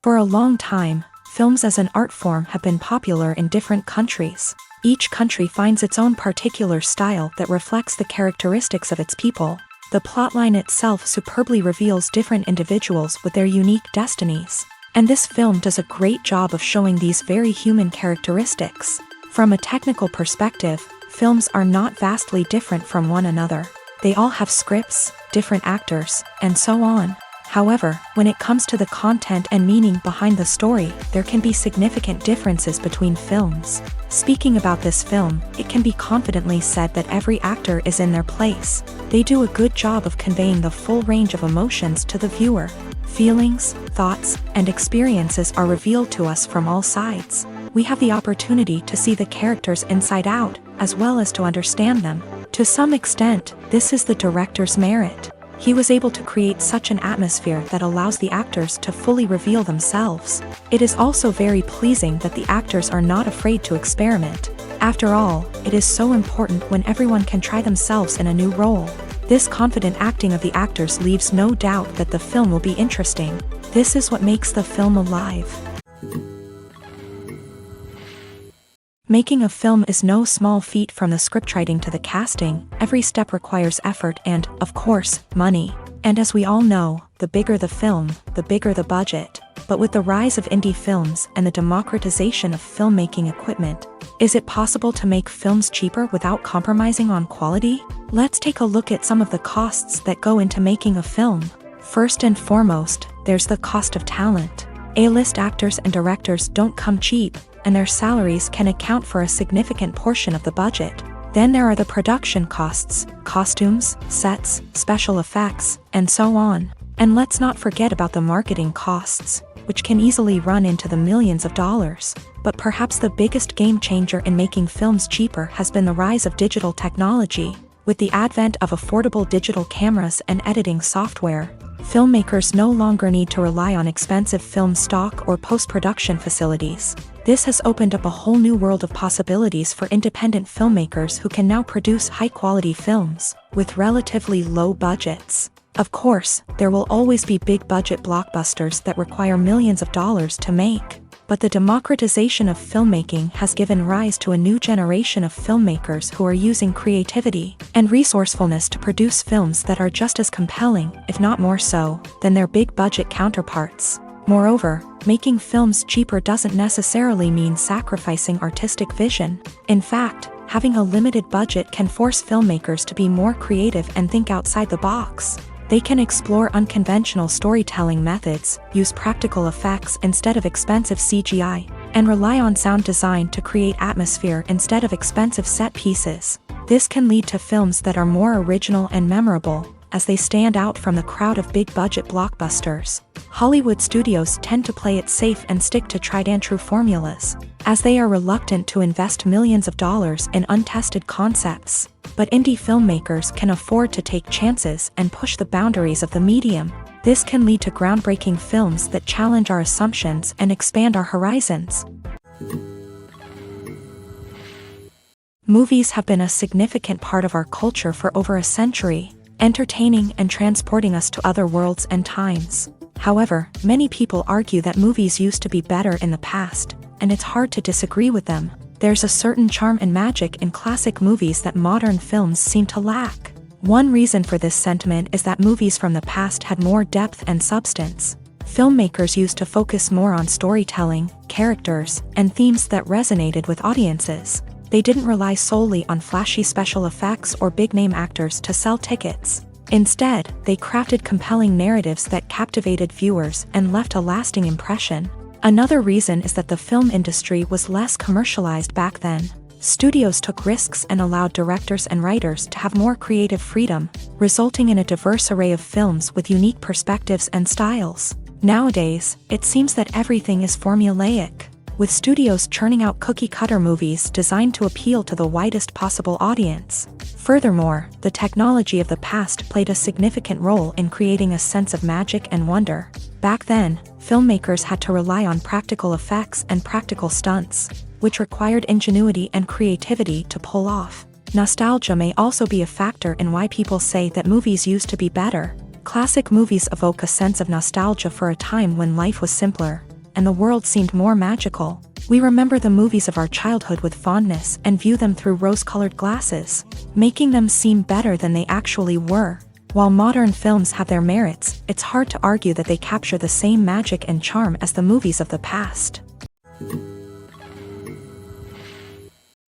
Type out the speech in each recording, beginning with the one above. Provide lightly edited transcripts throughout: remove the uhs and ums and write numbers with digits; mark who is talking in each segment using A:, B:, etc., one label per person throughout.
A: For a long time, films as an art form have been popular in different countries. Each country finds its own particular style that reflects the characteristics of its people. The plotline itself superbly reveals different individuals with their unique destinies. And this film does a great job of showing these very human characteristics. From a technical perspective, films are not vastly different from one another. They all have scripts, different actors, and so on. However, when it comes to the content and meaning behind the story, there can be significant differences between films. Speaking about this film, it can be confidently said that every actor is in their place. They do a good job of conveying the full range of emotions to the viewer. Feelings, thoughts, and experiences are revealed to us from all sides. We have the opportunity to see the characters inside out, as well as to understand them. To some extent, this is the director's merit. He was able to create such an atmosphere that allows the actors to fully reveal themselves. It is also very pleasing that the actors are not afraid to experiment. After all, it is so important when everyone can try themselves in a new role. This confident acting of the actors leaves no doubt that the film will be interesting. This is what makes the film alive. Making a film is no small feat, from the scriptwriting to the casting. Every step requires effort and, of course, money. And as we all know, the bigger the film, the bigger the budget. But with the rise of indie films and the democratization of filmmaking equipment, is it possible to make films cheaper without compromising on quality? Let's take a look at some of the costs that go into making a film. First and foremost, there's the cost of talent. A-list actors and directors don't come cheap, and their salaries can account for a significant portion of the budget. Then there are the production costs, costumes, sets, special effects, and so on. And let's not forget about the marketing costs, which can easily run into the millions of dollars. But perhaps the biggest game changer in making films cheaper has been the rise of digital technology. With the advent of affordable digital cameras and editing software, filmmakers no longer need to rely on expensive film stock or post-production facilities. This has opened up a whole new world of possibilities for independent filmmakers who can now produce high-quality films with relatively low budgets. Of course, there will always be big-budget blockbusters that require millions of dollars to make. But the democratization of filmmaking has given rise to a new generation of filmmakers who are using creativity and resourcefulness to produce films that are just as compelling, if not more so, than their big-budget counterparts. Moreover, making films cheaper doesn't necessarily mean sacrificing artistic vision. In fact, having a limited budget can force filmmakers to be more creative and think outside the box. They can explore unconventional storytelling methods, use practical effects instead of expensive CGI, and rely on sound design to create atmosphere instead of expensive set pieces. This can lead to films that are more original and memorable, as they stand out from the crowd of big-budget blockbusters. Hollywood studios tend to play it safe and stick to tried-and-true formulas, as they are reluctant to invest millions of dollars in untested concepts. But indie filmmakers can afford to take chances and push the boundaries of the medium. This can lead to groundbreaking films that challenge our assumptions and expand our horizons. Movies have been a significant part of our culture for over a century, entertaining and transporting us to other worlds and times. However, many people argue that movies used to be better in the past, and it's hard to disagree with them. There's a certain charm and magic in classic movies that modern films seem to lack. One reason for this sentiment is that movies from the past had more depth and substance. filmmakers used to focus more on storytelling, characters, and themes that resonated with audiences. They didn't rely solely on flashy special effects or big-name actors to sell tickets. Instead, they crafted compelling narratives that captivated viewers and left a lasting impression. Another reason is that the film industry was less commercialized back then. Studios took risks and allowed directors and writers to have more creative freedom, resulting in a diverse array of films with unique perspectives and styles. Nowadays, it seems that everything is formulaic, with studios churning out cookie-cutter movies designed to appeal to the widest possible audience. Furthermore, the technology of the past played a significant role in creating a sense of magic and wonder. Back then, filmmakers had to rely on practical effects and practical stunts, which required ingenuity and creativity to pull off. Nostalgia may also be a factor in why people say that movies used to be better. Classic movies evoke a sense of nostalgia for a time when life was simpler, and the world seemed more magical. We remember the movies of our childhood with fondness and view them through rose-colored glasses, making them seem better than they actually were. While modern films have their merits, it's hard to argue that they capture the same magic and charm as the movies of the past.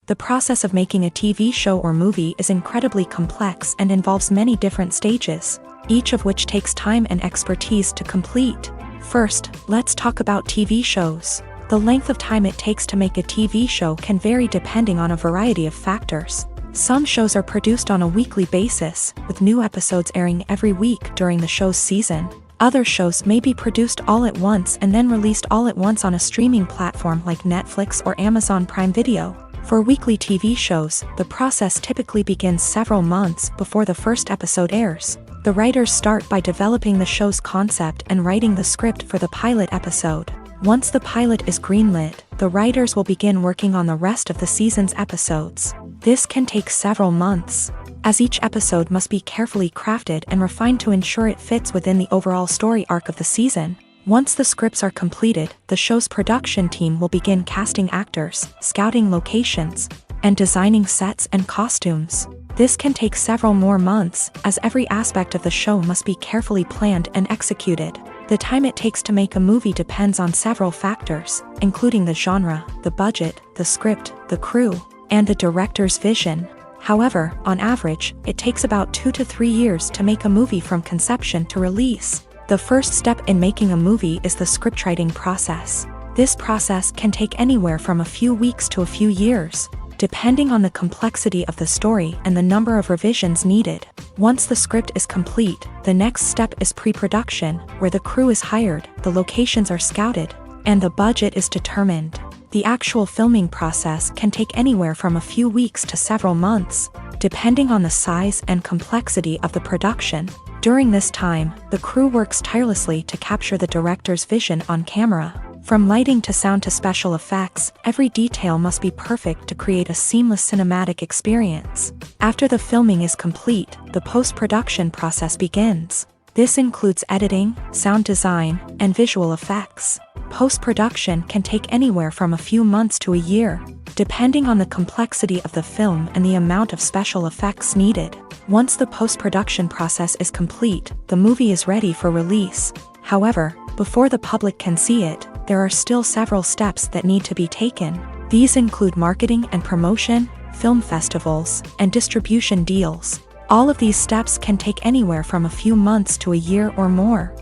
A: The process of making a TV show or movie is incredibly complex and involves many different stages, each of which takes time and expertise to complete. First, let's talk about TV shows. The length of time it takes to make a TV show can vary depending on a variety of factors. Some shows are produced on a weekly basis, with new episodes airing every week during the show's season. Other shows may be produced all at once and then released all at once on a streaming platform like Netflix or Amazon Prime Video. For weekly TV shows, the process typically begins several months before the first episode airs. The writers start by developing the show's concept and writing the script for the pilot episode. Once the pilot is greenlit, the writers will begin working on the rest of the season's episodes. This can take several months, as each episode must be carefully crafted and refined to ensure it fits within the overall story arc of the season. Once the scripts are completed, the show's production team will begin casting actors, scouting locations, and designing sets and costumes. This can take several more months, as every aspect of the show must be carefully planned and executed. The time it takes to make a movie depends on several factors, including the genre, the budget, the script, the crew, and the director's vision. However, on average, it takes about 2 to 3 years to make a movie from conception to release. The first step in making a movie is the scriptwriting process. This process can take anywhere from a few weeks to a few years, depending on the complexity of the story and the number of revisions needed. Once the script is complete, the next step is pre-production, where the crew is hired, the locations are scouted, and the budget is determined. The actual filming process can take anywhere from a few weeks to several months, depending on the size and complexity of the production. During this time, the crew works tirelessly to capture the director's vision on camera. From lighting to sound to special effects, every detail must be perfect to create a seamless cinematic experience. After the filming is complete, the post-production process begins. This includes editing, sound design, and visual effects. Post-production can take anywhere from a few months to a year, depending on the complexity of the film and the amount of special effects needed. Once the post-production process is complete, the movie is ready for release. However, before the public can see it, there are still several steps that need to be taken. These include marketing and promotion, film festivals, and distribution deals. All of these steps can take anywhere from a few months to a year or more.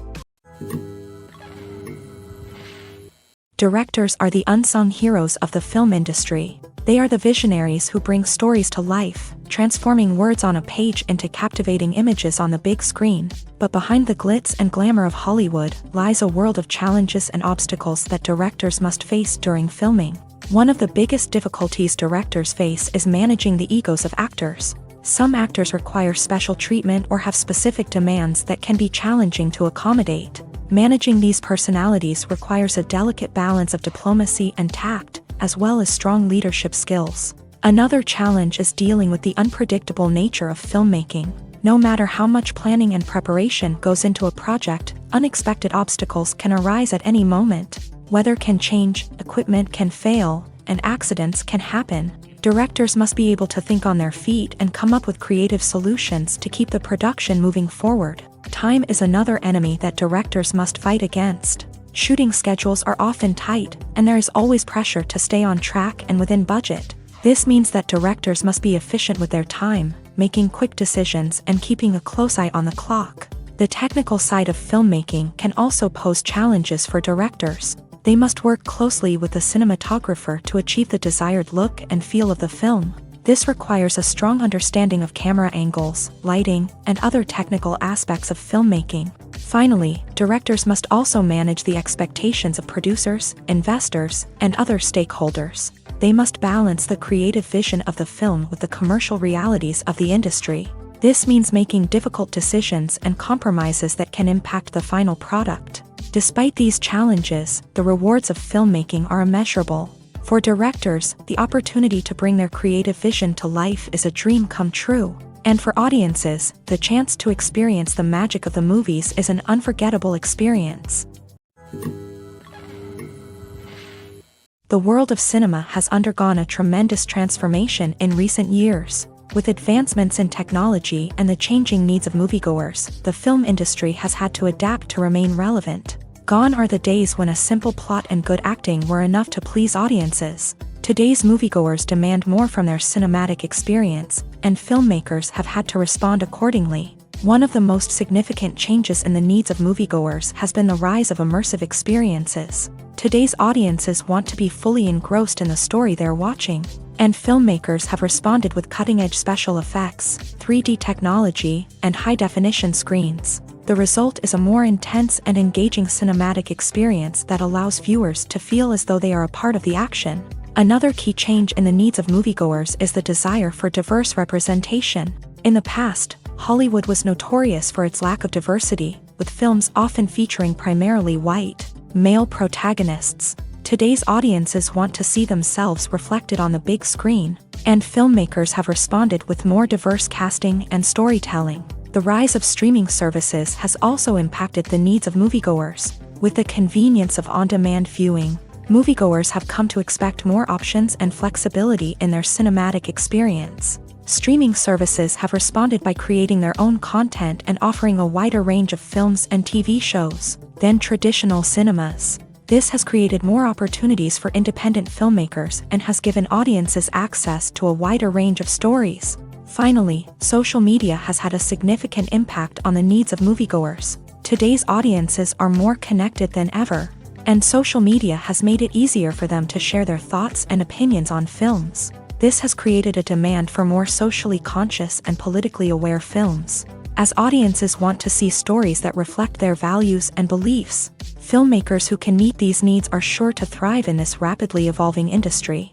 A: Directors are the unsung heroes of the film industry. They are the visionaries who bring stories to life, transforming words on a page into captivating images on the big screen. But behind the glitz and glamour of Hollywood lies a world of challenges and obstacles that directors must face during filming. One of the biggest difficulties directors face is managing the egos of actors. Some actors require special treatment or have specific demands that can be challenging to accommodate. Managing these personalities requires a delicate balance of diplomacy and tact, as well as strong leadership skills. Another challenge is dealing with the unpredictable nature of filmmaking. No matter how much planning and preparation goes into a project, unexpected obstacles can arise at any moment. Weather can change, equipment can fail, and accidents can happen. Directors must be able to think on their feet and come up with creative solutions to keep the production moving forward. Time is another enemy that directors must fight against. Shooting schedules are often tight, and there is always pressure to stay on track and within budget. This means that directors must be efficient with their time, making quick decisions and keeping a close eye on the clock. The technical side of filmmaking can also pose challenges for directors. They must work closely with the cinematographer to achieve the desired look and feel of the film. This requires a strong understanding of camera angles, lighting, and other technical aspects of filmmaking. Finally, directors must also manage the expectations of producers, investors, and other stakeholders. They must balance the creative vision of the film with the commercial realities of the industry. This means making difficult decisions and compromises that can impact the final product. Despite these challenges, the rewards of filmmaking are immeasurable. For directors, the opportunity to bring their creative vision to life is a dream come true. And for audiences, the chance to experience the magic of the movies is an unforgettable experience. The world of cinema has undergone a tremendous transformation in recent years. With advancements in technology and the changing needs of moviegoers, the film industry has had to adapt to remain relevant. Gone are the days when a simple plot and good acting were enough to please audiences. Today's moviegoers demand more from their cinematic experience, and filmmakers have had to respond accordingly. One of the most significant changes in the needs of moviegoers has been the rise of immersive experiences. Today's audiences want to be fully engrossed in the story they're watching, and filmmakers have responded with cutting-edge special effects, 3D technology, and high-definition screens. The result is a more intense and engaging cinematic experience that allows viewers to feel as though they are a part of the action. Another key change in the needs of moviegoers is the desire for diverse representation. In the past, Hollywood was notorious for its lack of diversity, with films often featuring primarily white, male protagonists. Today's audiences want to see themselves reflected on the big screen, and filmmakers have responded with more diverse casting and storytelling. The rise of streaming services has also impacted the needs of moviegoers. With the convenience of on-demand viewing, moviegoers have come to expect more options and flexibility in their cinematic experience. Streaming services have responded by creating their own content and offering a wider range of films and TV shows than traditional cinemas. This has created more opportunities for independent filmmakers and has given audiences access to a wider range of stories. Finally, social media has had a significant impact on the needs of moviegoers. Today's audiences are more connected than ever, and social media has made it easier for them to share their thoughts and opinions on films. This has created a demand for more socially conscious and politically aware films. As audiences want to see stories that reflect their values and beliefs, filmmakers who can meet these needs are sure to thrive in this rapidly evolving industry.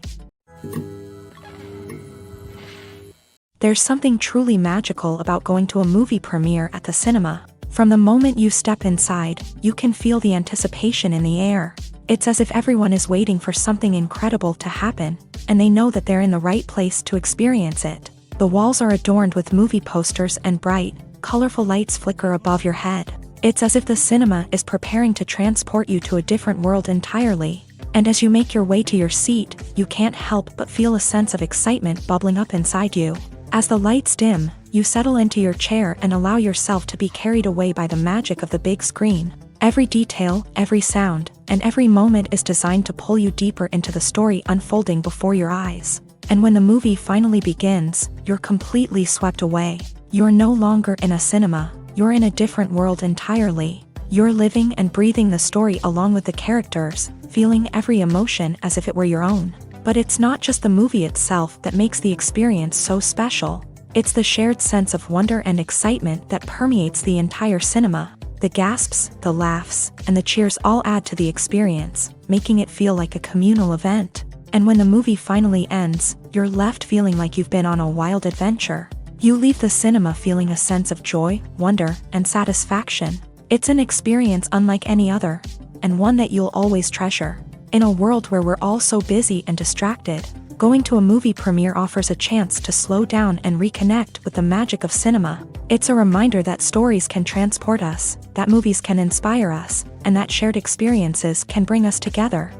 A: There's something truly magical about going to a movie premiere at the cinema. From the moment you step inside, you can feel the anticipation in the air. It's as if everyone is waiting for something incredible to happen, and they know that they're in the right place to experience it. The walls are adorned with movie posters and bright, colorful lights flicker above your head. It's as if the cinema is preparing to transport you to a different world entirely. And as you make your way to your seat, you can't help but feel a sense of excitement bubbling up inside you. As the lights dim, you settle into your chair and allow yourself to be carried away by the magic of the big screen. Every detail, every sound, and every moment is designed to pull you deeper into the story unfolding before your eyes. And when the movie finally begins, you're completely swept away. You're no longer in a cinema, you're in a different world entirely. You're living and breathing the story along with the characters, feeling every emotion as if it were your own. But it's not just the movie itself that makes the experience so special. It's the shared sense of wonder and excitement that permeates the entire cinema. The gasps, the laughs, and the cheers all add to the experience, making it feel like a communal event. And when the movie finally ends, you're left feeling like you've been on a wild adventure. You leave the cinema feeling a sense of joy, wonder, and satisfaction. It's an experience unlike any other, and one that you'll always treasure. In a world where we're all so busy and distracted, going to a movie premiere offers a chance to slow down and reconnect with the magic of cinema. It's a reminder that stories can transport us, that movies can inspire us, and that shared experiences can bring us together.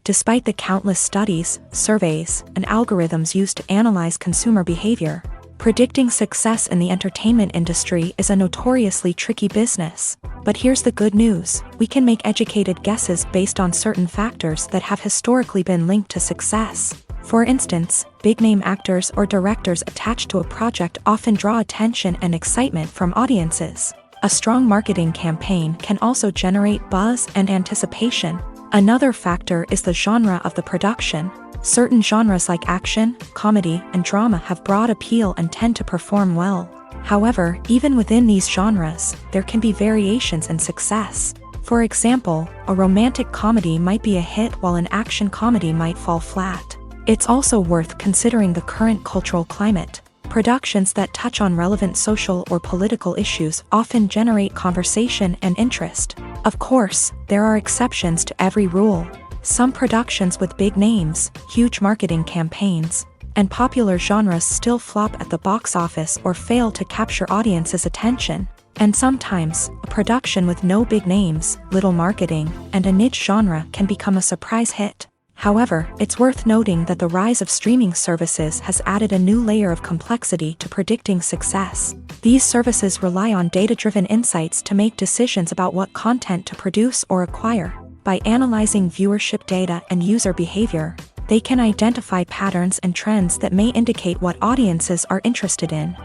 A: Despite the countless studies, surveys, and algorithms used to analyze consumer behavior, Predicting success in the entertainment industry is a notoriously tricky business. But here's the good news: we can make educated guesses based on certain factors that have historically been linked to success. For instance, big-name actors or directors attached to a project often draw attention and excitement from audiences. A strong marketing campaign can also generate buzz and anticipation. Another factor is the genre of the production. Certain genres like action, comedy, and drama have broad appeal and tend to perform well. However, even within these genres, there can be variations in success. For example, a romantic comedy might be a hit while an action comedy might fall flat. It's also worth considering the current cultural climate. Productions that touch on relevant social or political issues often generate conversation and interest. Of course, there are exceptions to every rule. Some productions with big names, huge marketing campaigns, and popular genres still flop at the box office or fail to capture audiences' attention. And sometimes, a production with no big names, little marketing, and a niche genre can become a surprise hit. However, it's worth noting that the rise of streaming services has added a new layer of complexity to predicting success. These services rely on data-driven insights to make decisions about what content to produce or acquire. By analyzing viewership data and user behavior, they can identify patterns and trends that may indicate what audiences are interested in.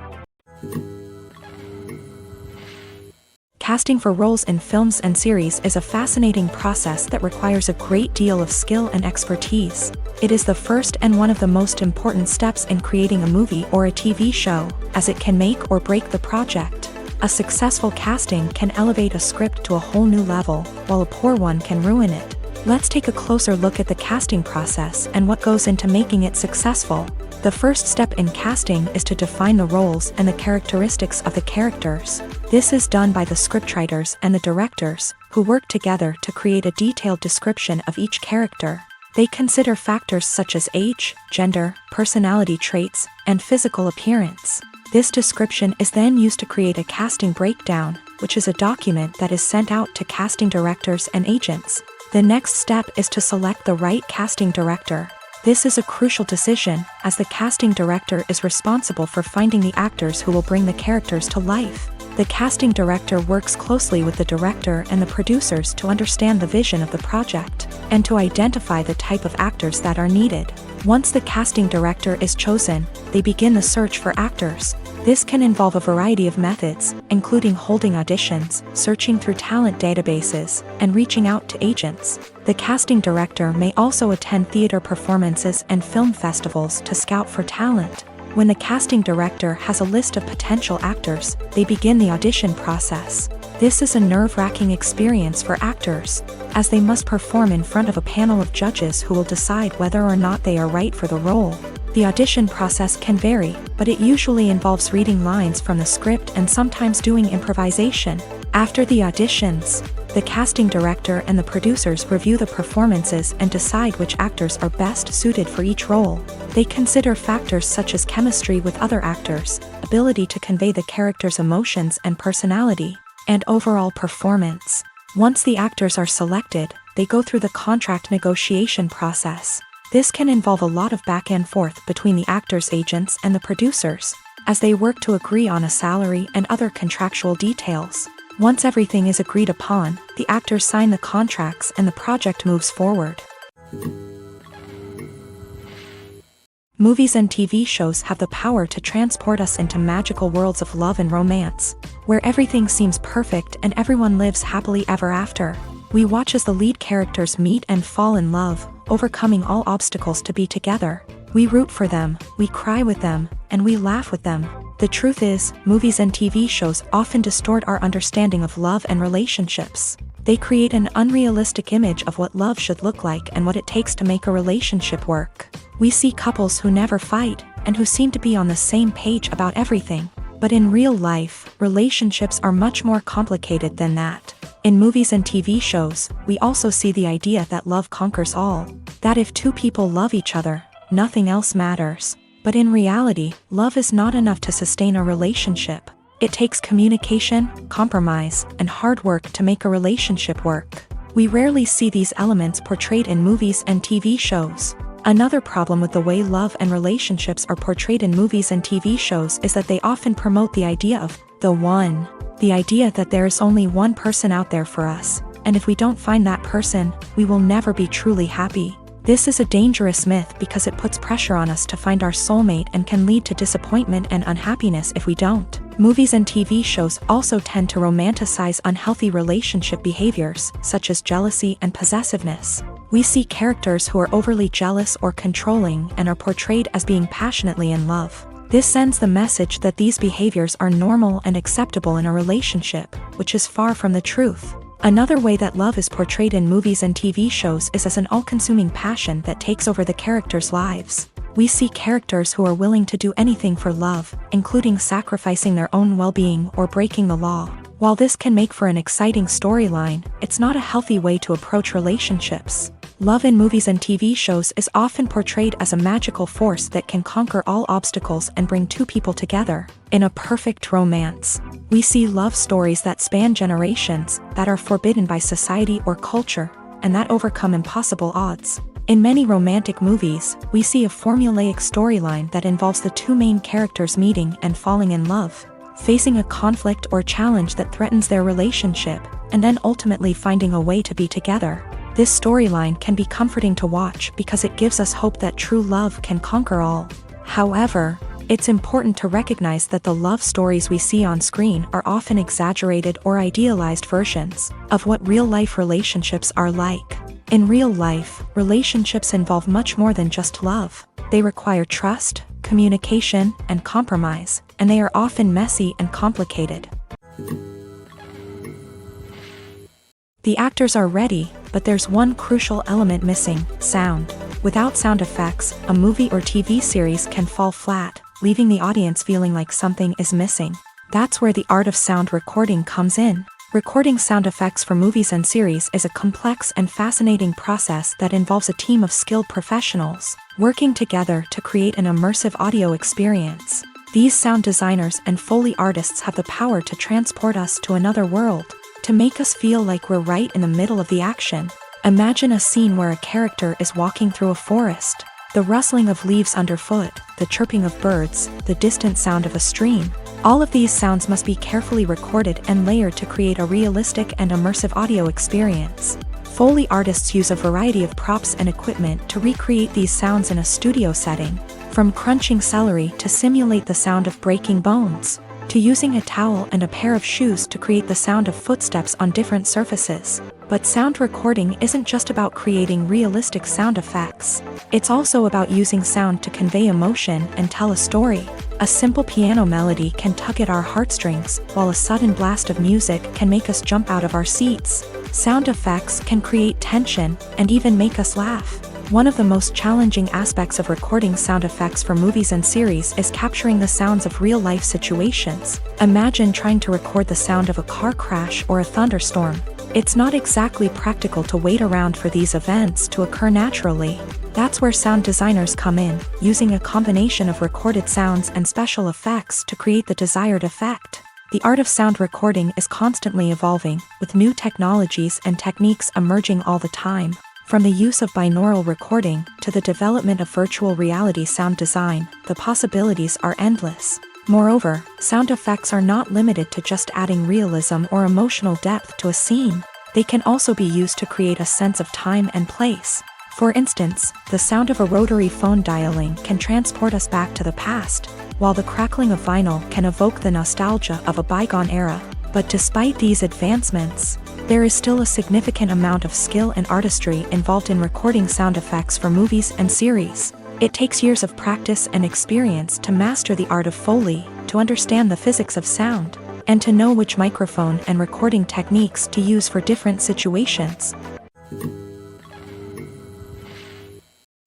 A: Casting for roles in films and series is a fascinating process that requires a great deal of skill and expertise. It is the first and one of the most important steps in creating a movie or a TV show, as it can make or break the project. A successful casting can elevate a script to a whole new level, while a poor one can ruin it. Let's take a closer look at the casting process and what goes into making it successful. The first step in casting is to define the roles and the characteristics of the characters. This is done by the scriptwriters and the directors, who work together to create a detailed description of each character. They consider factors such as age, gender, personality traits, and physical appearance. This description is then used to create a casting breakdown, which is a document that is sent out to casting directors and agents. The next step is to select the right casting director. This is a crucial decision, as the casting director is responsible for finding the actors who will bring the characters to life. The casting director works closely with the director and the producers to understand the vision of the project, and to identify the type of actors that are needed. Once the casting director is chosen, they begin the search for actors. This can involve a variety of methods, including holding auditions, searching through talent databases, and reaching out to agents. The casting director may also attend theater performances and film festivals to scout for talent. When the casting director has a list of potential actors, they begin the audition process. This is a nerve-wracking experience for actors, as they must perform in front of a panel of judges who will decide whether or not they are right for the role. The audition process can vary, but it usually involves reading lines from the script and sometimes doing improvisation. After the auditions, the casting director and the producers review the performances and decide which actors are best suited for each role. They consider factors such as chemistry with other actors, ability to convey the character's emotions and personality, and overall performance. Once the actors are selected, they go through the contract negotiation process. This can involve a lot of back and forth between the actors' agents and the producers, as they work to agree on a salary and other contractual details. Once everything is agreed upon, the actors sign the contracts and the project moves forward. Movies and TV shows have the power to transport us into magical worlds of love and romance, where everything seems perfect and everyone lives happily ever after. We watch as the lead characters meet and fall in love, overcoming all obstacles to be together. We root for them, we cry with them, and we laugh with them. The truth is, movies and TV shows often distort our understanding of love and relationships. They create an unrealistic image of what love should look like and what it takes to make a relationship work. We see couples who never fight, and who seem to be on the same page about everything. But in real life, relationships are much more complicated than that. In movies and TV shows, we also see the idea that love conquers all. That if two people love each other, nothing else matters. But in reality, love is not enough to sustain a relationship. It takes communication, compromise, and hard work to make a relationship work. We rarely see these elements portrayed in movies and TV shows. Another problem with the way love and relationships are portrayed in movies and TV shows is that they often promote the idea of the one. The idea that there is only one person out there for us, and if we don't find that person, we will never be truly happy. This is a dangerous myth because it puts pressure on us to find our soulmate and can lead to disappointment and unhappiness if we don't. Movies and TV shows also tend to romanticize unhealthy relationship behaviors, such as jealousy and possessiveness. We see characters who are overly jealous or controlling and are portrayed as being passionately in love. This sends the message that these behaviors are normal and acceptable in a relationship, which is far from the truth. Another way that love is portrayed in movies and TV shows is as an all-consuming passion that takes over the characters' lives. We see characters who are willing to do anything for love, including sacrificing their own well-being or breaking the law. While this can make for an exciting storyline, it's not a healthy way to approach relationships. Love in movies and TV shows is often portrayed as a magical force that can conquer all obstacles and bring two people together. In a perfect romance, we see love stories that span generations, that are forbidden by society or culture, and that overcome impossible odds. In many romantic movies, we see a formulaic storyline that involves the two main characters meeting and falling in love, facing a conflict or challenge that threatens their relationship, and then ultimately finding a way to be together. This storyline can be comforting to watch because it gives us hope that true love can conquer all. However, it's important to recognize that the love stories we see on screen are often exaggerated or idealized versions of what real-life relationships are like. In real life, relationships involve much more than just love. They require trust, communication, and compromise, and they are often messy and complicated. The actors are ready, but there's one crucial element missing: sound. Without sound effects, a movie or TV series can fall flat, leaving the audience feeling like something is missing. That's where the art of sound recording comes in. Recording sound effects for movies and series is a complex and fascinating process that involves a team of skilled professionals working together to create an immersive audio experience. These sound designers and Foley artists have the power to transport us to another world, to make us feel like we're right in the middle of the action. Imagine a scene where a character is walking through a forest. The rustling of leaves underfoot, the chirping of birds, the distant sound of a stream. All of these sounds must be carefully recorded and layered to create a realistic and immersive audio experience. Foley artists use a variety of props and equipment to recreate these sounds in a studio setting, from crunching celery to simulate the sound of breaking bones, to using a towel and a pair of shoes to create the sound of footsteps on different surfaces. But sound recording isn't just about creating realistic sound effects. It's also about using sound to convey emotion and tell a story. A simple piano melody can tug at our heartstrings, while a sudden blast of music can make us jump out of our seats. Sound effects can create tension and even make us laugh. One of the most challenging aspects of recording sound effects for movies and series is capturing the sounds of real-life situations. Imagine trying to record the sound of a car crash or a thunderstorm. It's not exactly practical to wait around for these events to occur naturally. That's where sound designers come in, using a combination of recorded sounds and special effects to create the desired effect. The art of sound recording is constantly evolving, with new technologies and techniques emerging all the time. From the use of binaural recording to the development of virtual reality sound design, the possibilities are endless. Moreover, sound effects are not limited to just adding realism or emotional depth to a scene. They can also be used to create a sense of time and place. For instance, the sound of a rotary phone dialing can transport us back to the past, while the crackling of vinyl can evoke the nostalgia of a bygone era. But despite these advancements, there is still a significant amount of skill and artistry involved in recording sound effects for movies and series. It takes years of practice and experience to master the art of Foley, to understand the physics of sound, and to know which microphone and recording techniques to use for different situations.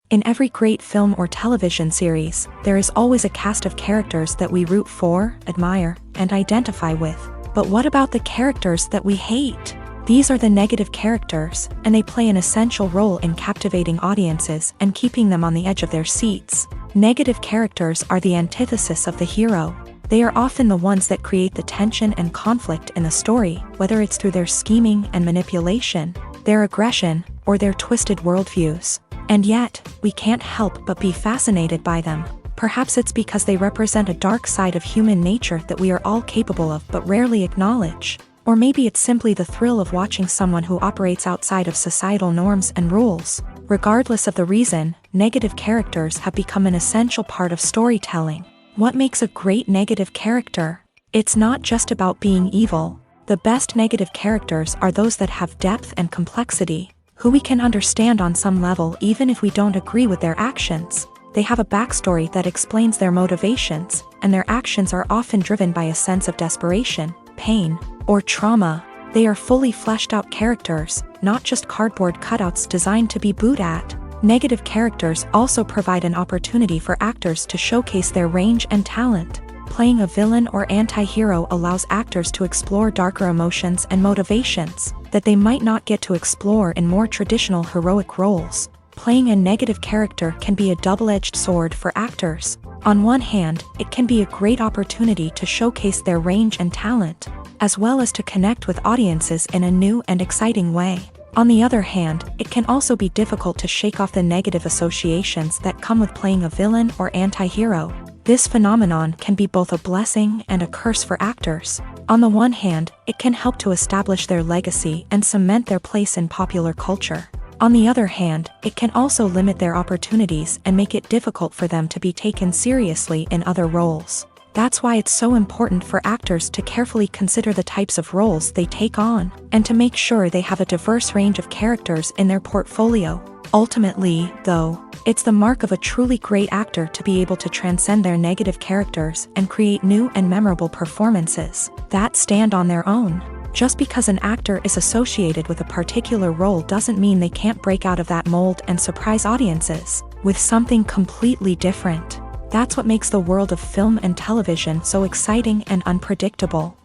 A: In every great film or television series, there is always a cast of characters that we root for, admire, and identify with. But what about the characters that we hate? These are the negative characters, and they play an essential role in captivating audiences and keeping them on the edge of their seats. Negative characters are the antithesis of the hero. They are often the ones that create the tension and conflict in the story, whether it's through their scheming and manipulation, their aggression, or their twisted worldviews. And yet, we can't help but be fascinated by them. Perhaps it's because they represent a dark side of human nature that we are all capable of but rarely acknowledge. Or maybe it's simply the thrill of watching someone who operates outside of societal norms and rules. Regardless of the reason, negative characters have become an essential part of storytelling. What makes a great negative character? It's not just about being evil. The best negative characters are those that have depth and complexity, who we can understand on some level even if we don't agree with their actions. They have a backstory that explains their motivations, and their actions are often driven by a sense of desperation, pain, or trauma. They are fully fleshed out characters, not just cardboard cutouts designed to be booed at. Negative characters also provide an opportunity for actors to showcase their range and talent. Playing a villain or anti-hero allows actors to explore darker emotions and motivations that they might not get to explore in more traditional heroic roles. Playing a negative character can be a double-edged sword for actors. On one hand, it can be a great opportunity to showcase their range and talent, as well as to connect with audiences in a new and exciting way. On the other hand, it can also be difficult to shake off the negative associations that come with playing a villain or anti-hero. This phenomenon can be both a blessing and a curse for actors. On the one hand, it can help to establish their legacy and cement their place in popular culture. On the other hand, it can also limit their opportunities and make it difficult for them to be taken seriously in other roles. That's why it's so important for actors to carefully consider the types of roles they take on, and to make sure they have a diverse range of characters in their portfolio. Ultimately, though, it's the mark of a truly great actor to be able to transcend their negative characters and create new and memorable performances that stand on their own. Just because an actor is associated with a particular role doesn't mean they can't break out of that mold and surprise audiences with something completely different. That's what makes the world of film and television so exciting and unpredictable.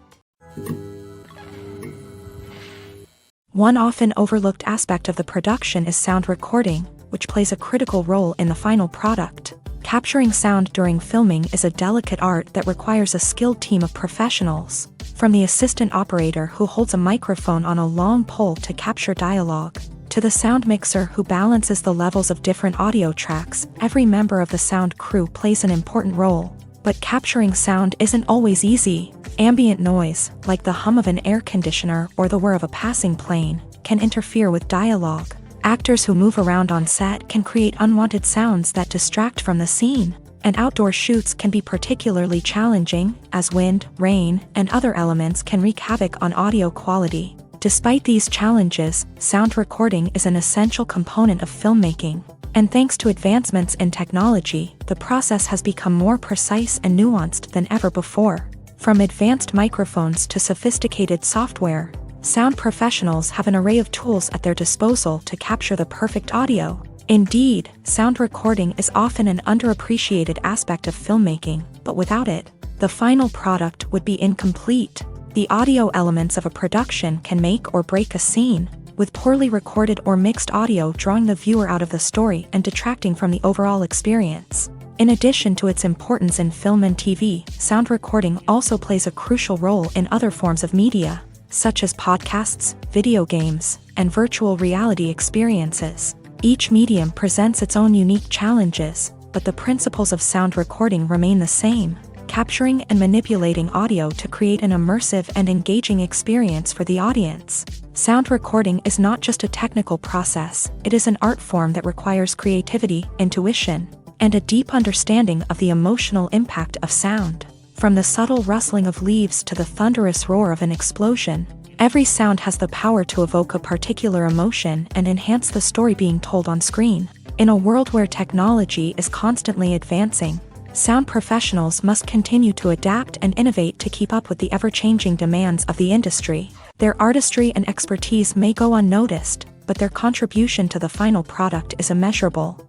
A: One often overlooked aspect of the production is sound recording, which plays a critical role in the final product. Capturing sound during filming is a delicate art that requires a skilled team of professionals. From the assistant operator who holds a microphone on a long pole to capture dialogue, to the sound mixer who balances the levels of different audio tracks, every member of the sound crew plays an important role. But capturing sound isn't always easy. Ambient noise, like the hum of an air conditioner or the whir of a passing plane, can interfere with dialogue. Actors who move around on set can create unwanted sounds that distract from the scene. And outdoor shoots can be particularly challenging, as wind, rain, and other elements can wreak havoc on audio quality. Despite these challenges, sound recording is an essential component of filmmaking. And thanks to advancements in technology, the process has become more precise and nuanced than ever before. From advanced microphones to sophisticated software, sound professionals have an array of tools at their disposal to capture the perfect audio. Indeed, sound recording is often an underappreciated aspect of filmmaking, but without it, the final product would be incomplete. The audio elements of a production can make or break a scene, with poorly recorded or mixed audio drawing the viewer out of the story and detracting from the overall experience. In addition to its importance in film and TV, sound recording also plays a crucial role in other forms of media, such as podcasts, video games, and virtual reality experiences. Each medium presents its own unique challenges, but the principles of sound recording remain the same: capturing and manipulating audio to create an immersive and engaging experience for the audience. Sound recording is not just a technical process, it is an art form that requires creativity, intuition, and a deep understanding of the emotional impact of sound. From the subtle rustling of leaves to the thunderous roar of an explosion, every sound has the power to evoke a particular emotion and enhance the story being told on screen. In a world where technology is constantly advancing, sound professionals must continue to adapt and innovate to keep up with the ever-changing demands of the industry. Their artistry and expertise may go unnoticed, but their contribution to the final product is immeasurable.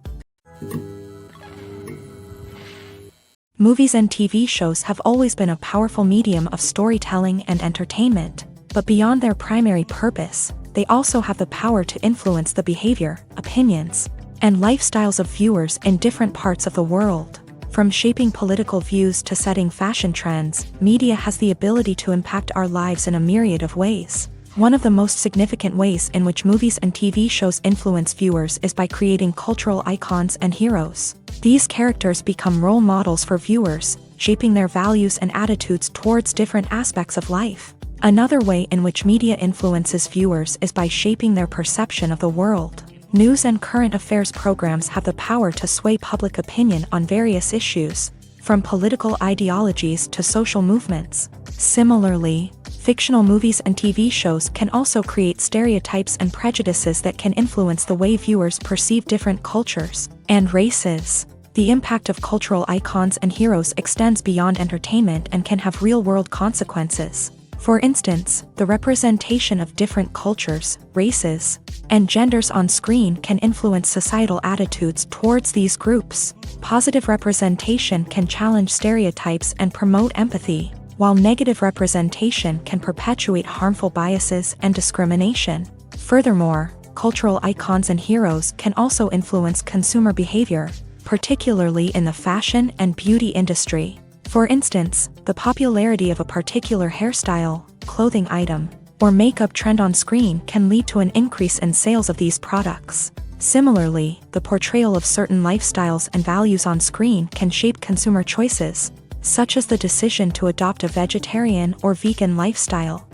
A: Movies and TV shows have always been a powerful medium of storytelling and entertainment, but beyond their primary purpose, they also have the power to influence the behavior, opinions, and lifestyles of viewers in different parts of the world. From shaping political views to setting fashion trends, media has the ability to impact our lives in a myriad of ways. One of the most significant ways in which movies and TV shows influence viewers is by creating cultural icons and heroes. These characters become role models for viewers, shaping their values and attitudes towards different aspects of life. Another way in which media influences viewers is by shaping their perception of the world. News and current affairs programs have the power to sway public opinion on various issues, from political ideologies to social movements. Similarly, fictional movies and TV shows can also create stereotypes and prejudices that can influence the way viewers perceive different cultures and races. The impact of cultural icons and heroes extends beyond entertainment and can have real-world consequences. For instance, the representation of different cultures, races, and genders on screen can influence societal attitudes towards these groups. Positive representation can challenge stereotypes and promote empathy, while negative representation can perpetuate harmful biases and discrimination. Furthermore, cultural icons and heroes can also influence consumer behavior, particularly in the fashion and beauty industry. For instance, the popularity of a particular hairstyle, clothing item, or makeup trend on screen can lead to an increase in sales of these products. Similarly, the portrayal of certain lifestyles and values on screen can shape consumer choices, such as the decision to adopt a vegetarian or vegan lifestyle.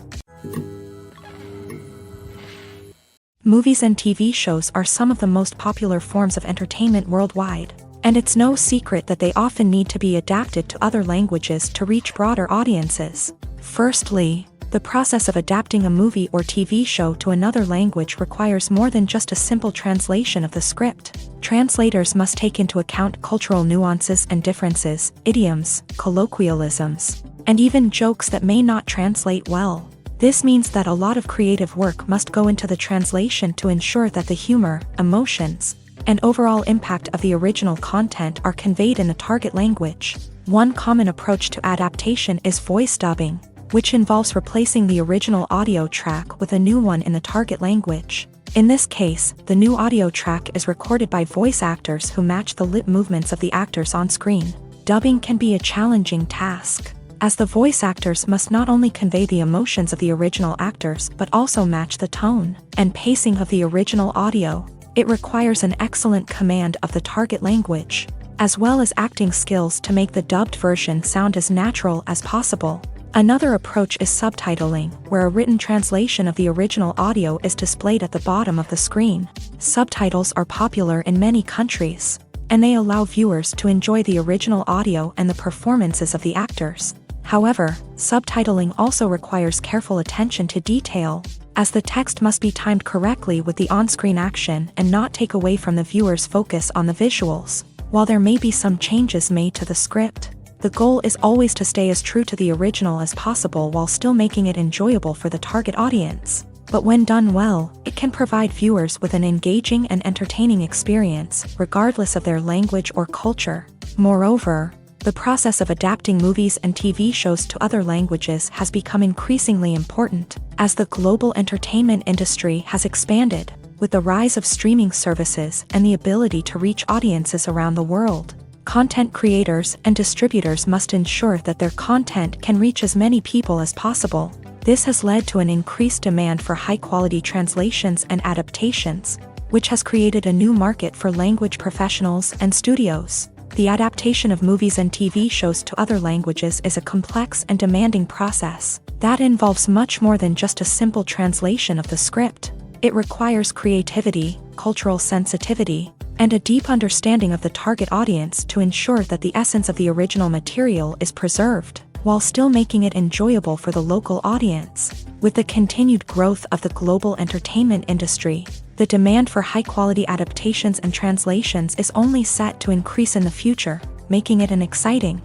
A: Movies and TV shows are some of the most popular forms of entertainment worldwide, and it's no secret that they often need to be adapted to other languages to reach broader audiences. Firstly, the process of adapting a movie or TV show to another language requires more than just a simple translation of the script. Translators must take into account cultural nuances and differences, idioms, colloquialisms, and even jokes that may not translate well. This means that a lot of creative work must go into the translation to ensure that the humor, emotions, and overall impact of the original content are conveyed in the target language. One common approach to adaptation is voice dubbing, which involves replacing the original audio track with a new one in the target language. In this case, the new audio track is recorded by voice actors who match the lip movements of the actors on screen. Dubbing can be a challenging task, as the voice actors must not only convey the emotions of the original actors but also match the tone and pacing of the original audio. It requires an excellent command of the target language, as well as acting skills to make the dubbed version sound as natural as possible. Another approach is subtitling, where a written translation of the original audio is displayed at the bottom of the screen. Subtitles are popular in many countries, and they allow viewers to enjoy the original audio and the performances of the actors. However, subtitling also requires careful attention to detail, as the text must be timed correctly with the on-screen action and not take away from the viewer's focus on the visuals. While there may be some changes made to the script, the goal is always to stay as true to the original as possible while still making it enjoyable for the target audience. But when done well, it can provide viewers with an engaging and entertaining experience, regardless of their language or culture. Moreover, the process of adapting movies and TV shows to other languages has become increasingly important, as the global entertainment industry has expanded, with the rise of streaming services and the ability to reach audiences around the world. Content creators and distributors must ensure that their content can reach as many people as possible. This has led to an increased demand for high-quality translations and adaptations, which has created a new market for language professionals and studios. The adaptation of movies and TV shows to other languages is a complex and demanding process that involves much more than just a simple translation of the script. It requires creativity, cultural sensitivity, and a deep understanding of the target audience to ensure that the essence of the original material is preserved, while still making it enjoyable for the local audience. With the continued growth of the global entertainment industry, the demand for high-quality adaptations and translations is only set to increase in the future, making it an exciting.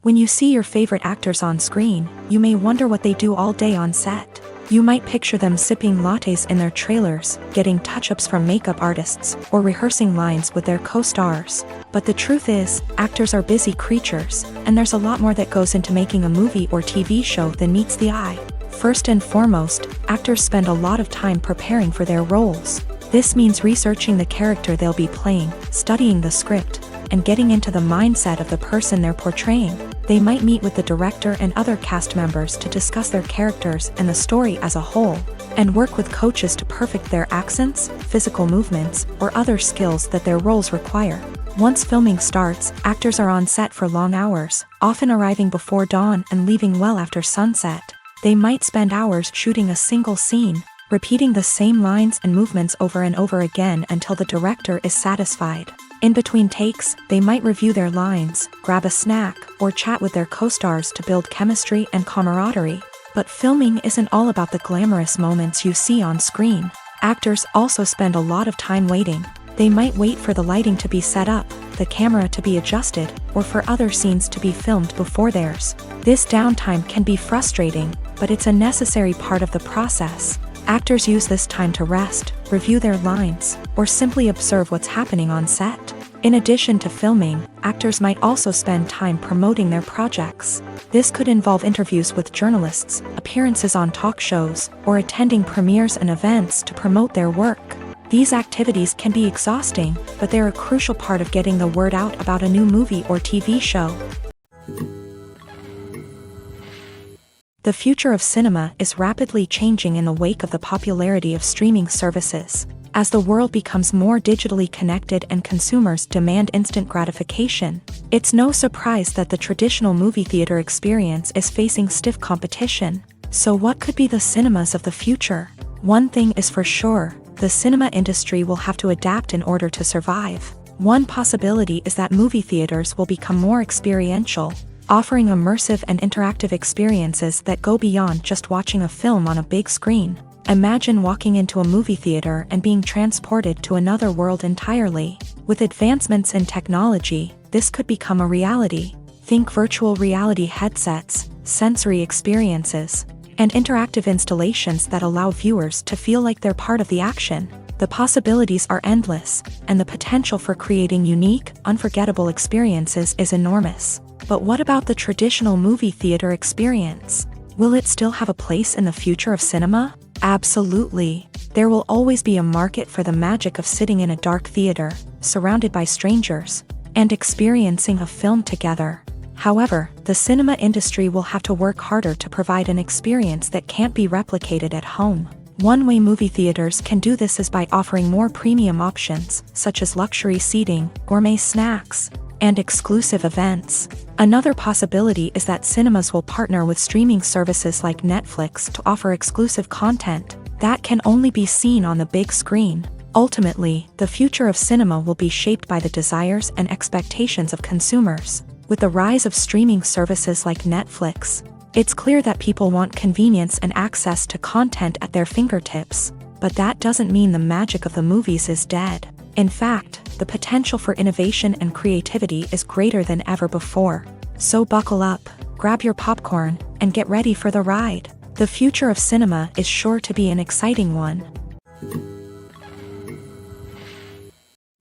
A: When you see your favorite actors on screen, you may wonder what they do all day on set. You might picture them sipping lattes in their trailers, getting touch-ups from makeup artists, or rehearsing lines with their co-stars. But the truth is, actors are busy creatures, and there's a lot more that goes into making a movie or TV show than meets the eye. First and foremost, actors spend a lot of time preparing for their roles. This means researching the character they'll be playing, studying the script, and getting into the mindset of the person they're portraying. They might meet with the director and other cast members to discuss their characters and the story as a whole, and work with coaches to perfect their accents, physical movements, or other skills that their roles require. Once filming starts, actors are on set for long hours, often arriving before dawn and leaving well after sunset. They might spend hours shooting a single scene, repeating the same lines and movements over and over again until the director is satisfied. In between takes, they might review their lines, grab a snack, or chat with their co-stars to build chemistry and camaraderie. But filming isn't all about the glamorous moments you see on screen. Actors also spend a lot of time waiting. They might wait for the lighting to be set up, the camera to be adjusted, or for other scenes to be filmed before theirs. This downtime can be frustrating, but it's a necessary part of the process. Actors use this time to rest, review their lines, or simply observe what's happening on set. In addition to filming, actors might also spend time promoting their projects. This could involve interviews with journalists, appearances on talk shows, or attending premieres and events to promote their work. These activities can be exhausting, but they're a crucial part of getting the word out about a new movie or TV show. The future of cinema is rapidly changing in the wake of the popularity of streaming services. As the world becomes more digitally connected and consumers demand instant gratification, it's no surprise that the traditional movie theater experience is facing stiff competition. So what could be the cinemas of the future? One thing is for sure, the cinema industry will have to adapt in order to survive. One possibility is that movie theaters will become more experiential, offering immersive and interactive experiences that go beyond just watching a film on a big screen. Imagine walking into a movie theater and being transported to another world entirely. With advancements in technology, this could become a reality. Think virtual reality headsets, sensory experiences, and interactive installations that allow viewers to feel like they're part of the action. The possibilities are endless, and the potential for creating unique, unforgettable experiences is enormous. But what about the traditional movie theater experience? Will it still have a place in the future of cinema? Absolutely. There will always be a market for the magic of sitting in a dark theater, surrounded by strangers, and experiencing a film together. However, the cinema industry will have to work harder to provide an experience that can't be replicated at home. One way movie theaters can do this is by offering more premium options, such as luxury seating, gourmet snacks, and exclusive events. Another possibility is that cinemas will partner with streaming services like Netflix to offer exclusive content that can only be seen on the big screen. Ultimately, the future of cinema will be shaped by the desires and expectations of consumers. With the rise of streaming services like Netflix, it's clear that people want convenience and access to content at their fingertips. But that doesn't mean the magic of the movies is dead. In fact, the potential for innovation and creativity is greater than ever before. So buckle up, grab your popcorn, and get ready for the ride. The future of cinema is sure to be an exciting one.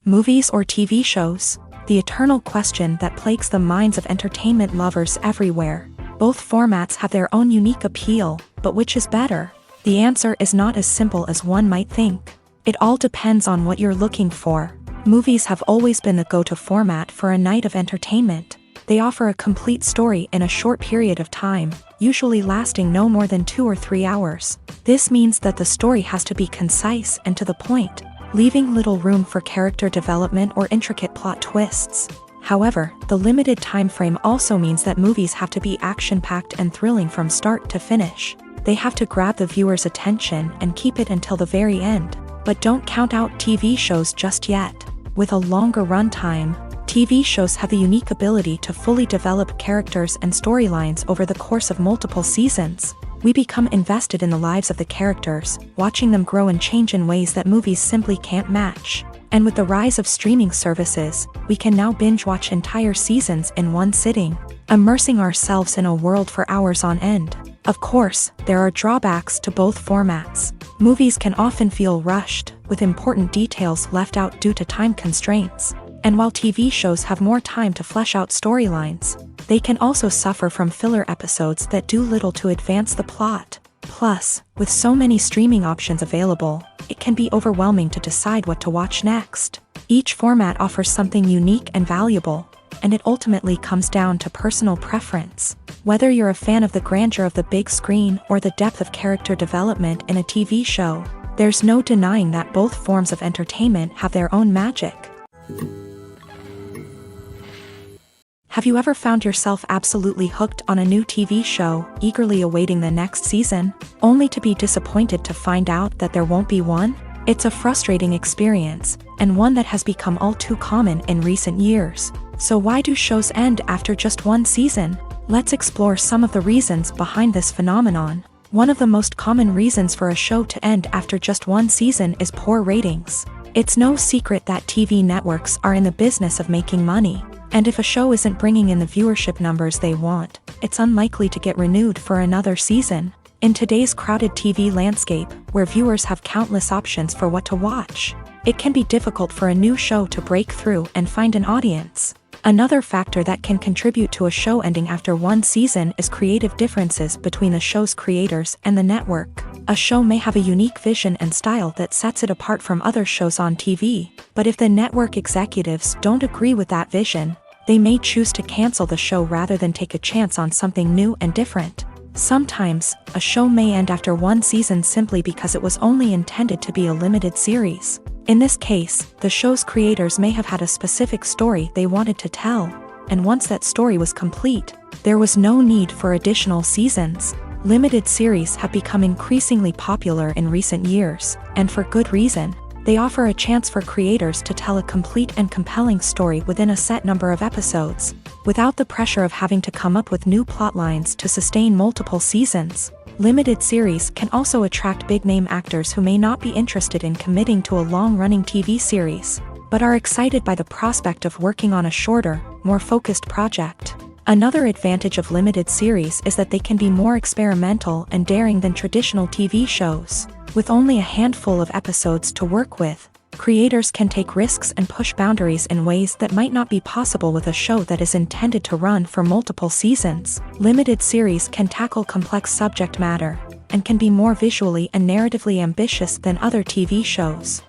A: Movies or TV shows? The eternal question that plagues the minds of entertainment lovers everywhere. Both formats have their own unique appeal, but which is better? The answer is not as simple as one might think. It all depends on what you're looking for. Movies have always been the go-to format for a night of entertainment. They offer a complete story in a short period of time, usually lasting no more than 2 or 3 hours. This means that the story has to be concise and to the point, leaving little room for character development or intricate plot twists. However, the limited time frame also means that movies have to be action-packed and thrilling from start to finish. They have to grab the viewer's attention and keep it until the very end. But don't count out TV shows just yet. With a longer runtime, TV shows have the unique ability to fully develop characters and storylines over the course of multiple seasons. We become invested in the lives of the characters, watching them grow and change in ways that movies simply can't match. And with the rise of streaming services, we can now binge-watch entire seasons in one sitting, immersing ourselves in a world for hours on end. Of course, there are drawbacks to both formats. Movies can often feel rushed, with important details left out due to time constraints. And while TV shows have more time to flesh out storylines, they can also suffer from filler episodes that do little to advance the plot. Plus, with so many streaming options available, it can be overwhelming to decide what to watch next. Each format offers something unique and valuable, and it ultimately comes down to personal preference. Whether you're a fan of the grandeur of the big screen or the depth of character development in a TV show, there's no denying that both forms of entertainment have their own magic. Have you ever found yourself absolutely hooked on a new TV show, eagerly awaiting the next season, only to be disappointed to find out that there won't be one? It's a frustrating experience, and one that has become all too common in recent years. So why do shows end after just one season? Let's explore some of the reasons behind this phenomenon. One of the most common reasons for a show to end after just one season is poor ratings. It's no secret that TV networks are in the business of making money, and if a show isn't bringing in the viewership numbers they want, it's unlikely to get renewed for another season. In today's crowded TV landscape, where viewers have countless options for what to watch, it can be difficult for a new show to break through and find an audience. Another factor that can contribute to a show ending after one season is creative differences between the show's creators and the network. A show may have a unique vision and style that sets it apart from other shows on TV, but if the network executives don't agree with that vision, they may choose to cancel the show rather than take a chance on something new and different. Sometimes, a show may end after one season simply because it was only intended to be a limited series. In this case, the show's creators may have had a specific story they wanted to tell, and once that story was complete, there was no need for additional seasons. Limited series have become increasingly popular in recent years, and for good reason. They offer a chance for creators to tell a complete and compelling story within a set number of episodes, without the pressure of having to come up with new plotlines to sustain multiple seasons. Limited series can also attract big-name actors who may not be interested in committing to a long-running TV series, but are excited by the prospect of working on a shorter, more focused project. Another advantage of limited series is that they can be more experimental and daring than traditional TV shows. With only a handful of episodes to work with, creators can take risks and push boundaries in ways that might not be possible with a show that is intended to run for multiple seasons. Limited series can tackle complex subject matter, and can be more visually and narratively ambitious than other TV shows.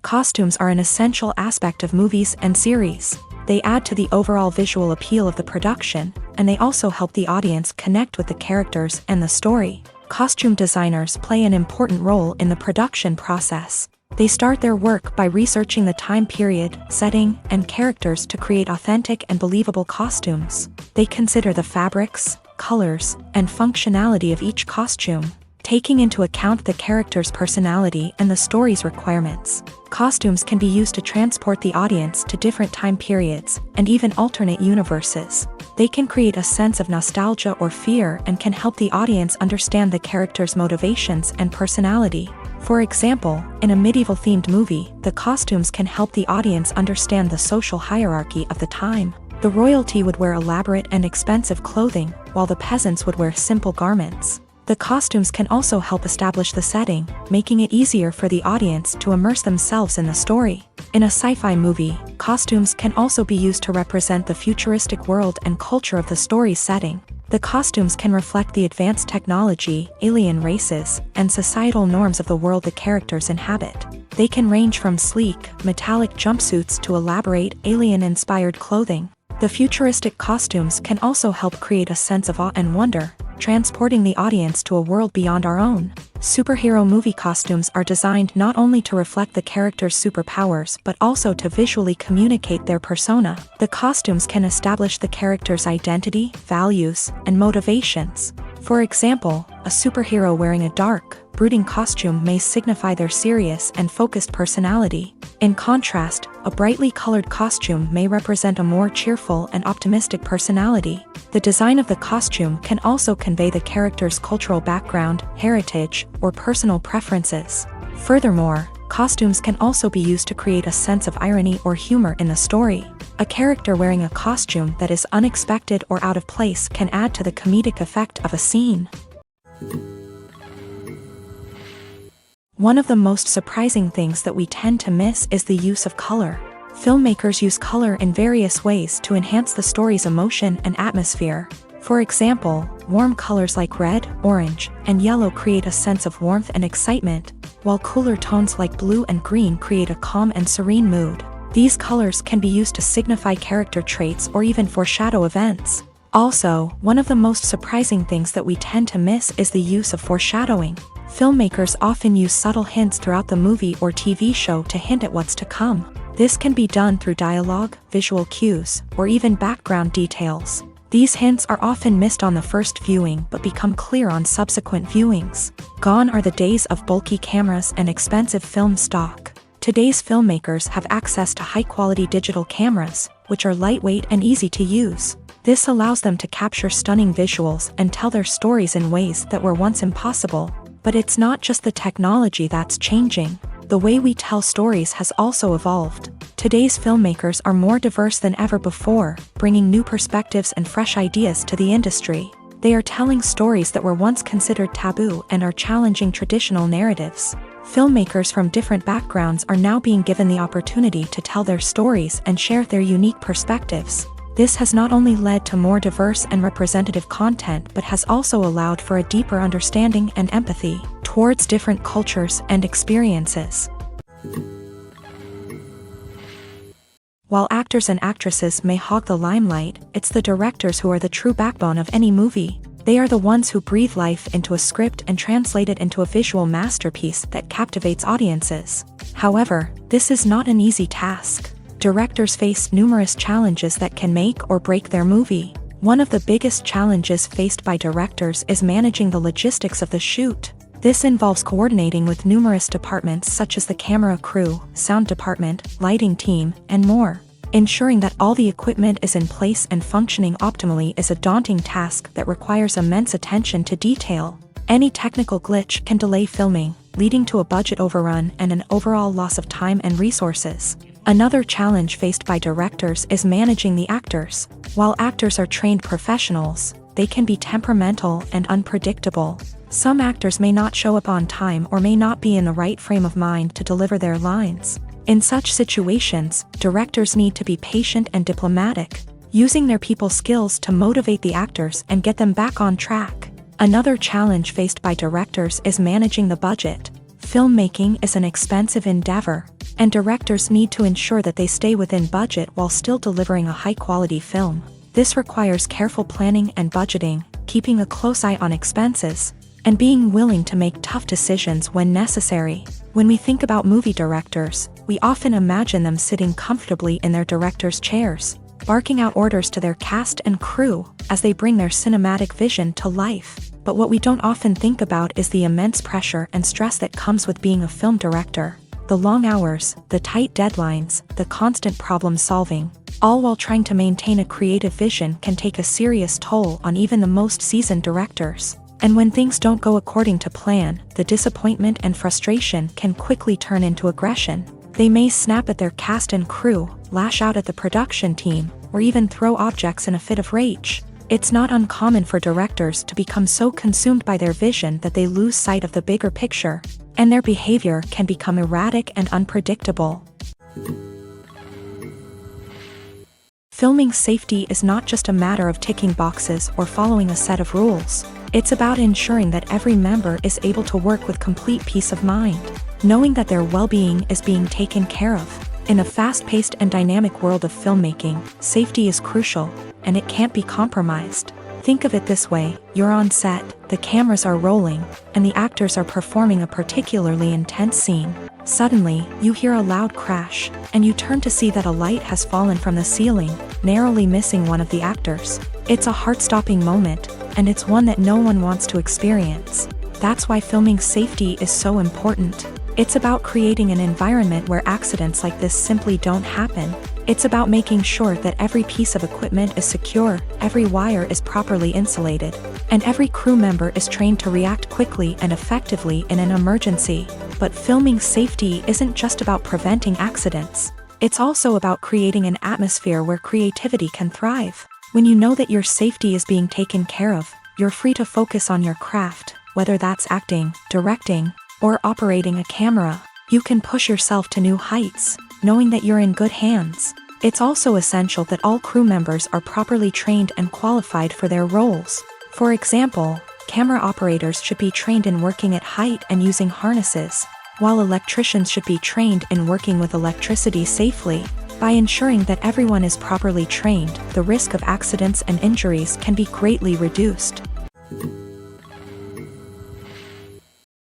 A: Costumes are an essential aspect of movies and series. They add to the overall visual appeal of the production, and they also help the audience connect with the characters and the story. Costume designers play an important role in the production process. They start their work by researching the time period, setting, and characters to create authentic and believable costumes. They consider the fabrics, colors, and functionality of each costume, taking into account the character's personality and the story's requirements. Costumes can be used to transport the audience to different time periods, and even alternate universes. They can create a sense of nostalgia or fear and can help the audience understand the character's motivations and personality. For example, in a medieval-themed movie, the costumes can help the audience understand the social hierarchy of the time. The royalty would wear elaborate and expensive clothing, while the peasants would wear simple garments. The costumes can also help establish the setting, making it easier for the audience to immerse themselves in the story. In a sci-fi movie, costumes can also be used to represent the futuristic world and culture of the story's setting. The costumes can reflect the advanced technology, alien races, and societal norms of the world the characters inhabit. They can range from sleek, metallic jumpsuits to elaborate, alien-inspired clothing. The futuristic costumes can also help create a sense of awe and wonder, transporting the audience to a world beyond our own. Superhero movie costumes are designed not only to reflect the character's superpowers but also to visually communicate their persona. The costumes can establish the character's identity, values, and motivations. For example, a superhero wearing a dark, brooding costume may signify their serious and focused personality. In contrast, a brightly colored costume may represent a more cheerful and optimistic personality. The design of the costume can also convey the character's cultural background, heritage, or personal preferences. Furthermore, costumes can also be used to create a sense of irony or humor in the story. A character wearing a costume that is unexpected or out of place can add to the comedic effect of a scene. One of the most surprising things that we tend to miss is the use of color. Filmmakers use color in various ways to enhance the story's emotion and atmosphere. For example, warm colors like red, orange, and yellow create a sense of warmth and excitement, while cooler tones like blue and green create a calm and serene mood. These colors can be used to signify character traits or even foreshadow events. Also, one of the most surprising things that we tend to miss is the use of foreshadowing. Filmmakers often use subtle hints throughout the movie or TV show to hint at what's to come. This can be done through dialogue, visual cues, or even background details. These hints are often missed on the first viewing but become clear on subsequent viewings. Gone are the days of bulky cameras and expensive film stock. Today's filmmakers have access to high-quality digital cameras, which are lightweight and easy to use. This allows them to capture stunning visuals and tell their stories in ways that were once impossible. But it's not just the technology that's changing. The way we tell stories has also evolved. Today's filmmakers are more diverse than ever before, bringing new perspectives and fresh ideas to the industry. They are telling stories that were once considered taboo and are challenging traditional narratives. Filmmakers from different backgrounds are now being given the opportunity to tell their stories and share their unique perspectives. This has not only led to more diverse and representative content but has also allowed for a deeper understanding and empathy towards different cultures and experiences. While actors and actresses may hog the limelight, it's the directors who are the true backbone of any movie. They are the ones who breathe life into a script and translate it into a visual masterpiece that captivates audiences. However, this is not an easy task. Directors face numerous challenges that can make or break their movie. One of the biggest challenges faced by directors is managing the logistics of the shoot. This involves coordinating with numerous departments such as the camera crew, sound department, lighting team, and more. Ensuring that all the equipment is in place and functioning optimally is a daunting task that requires immense attention to detail. Any technical glitch can delay filming, leading to a budget overrun and an overall loss of time and resources. Another challenge faced by directors is managing the actors. While actors are trained professionals, they can be temperamental and unpredictable. Some actors may not show up on time or may not be in the right frame of mind to deliver their lines. In such situations, directors need to be patient and diplomatic, using their people skills to motivate the actors and get them back on track. Another challenge faced by directors is managing the budget. Filmmaking is an expensive endeavor, and directors need to ensure that they stay within budget while still delivering a high-quality film. This requires careful planning and budgeting, keeping a close eye on expenses, and being willing to make tough decisions when necessary. When we think about movie directors, we often imagine them sitting comfortably in their director's chairs, barking out orders to their cast and crew as they bring their cinematic vision to life. But what we don't often think about is the immense pressure and stress that comes with being a film director. The long hours, the tight deadlines, the constant problem solving, all while trying to maintain a creative vision can take a serious toll on even the most seasoned directors. And when things don't go according to plan, the disappointment and frustration can quickly turn into aggression. They may snap at their cast and crew, lash out at the production team, or even throw objects in a fit of rage. It's not uncommon for directors to become so consumed by their vision that they lose sight of the bigger picture, and their behavior can become erratic and unpredictable. Filming safety is not just a matter of ticking boxes or following a set of rules. It's about ensuring that every member is able to work with complete peace of mind, knowing that their well-being is being taken care of. In a fast-paced and dynamic world of filmmaking, safety is crucial, and it can't be compromised. Think of it this way: you're on set, the cameras are rolling, and the actors are performing a particularly intense scene. Suddenly, you hear a loud crash, and you turn to see that a light has fallen from the ceiling, narrowly missing one of the actors. It's a heart-stopping moment, and it's one that no one wants to experience. That's why filming safety is so important. It's about creating an environment where accidents like this simply don't happen. It's about making sure that every piece of equipment is secure, every wire is properly insulated, and every crew member is trained to react quickly and effectively in an emergency. But filming safety isn't just about preventing accidents. It's also about creating an atmosphere where creativity can thrive. When you know that your safety is being taken care of, you're free to focus on your craft, whether that's acting, directing, or operating a camera. You can push yourself to new heights, knowing that you're in good hands. It's also essential that all crew members are properly trained and qualified for their roles. For example, camera operators should be trained in working at height and using harnesses, while electricians should be trained in working with electricity safely. By ensuring that everyone is properly trained, the risk of accidents and injuries can be greatly reduced.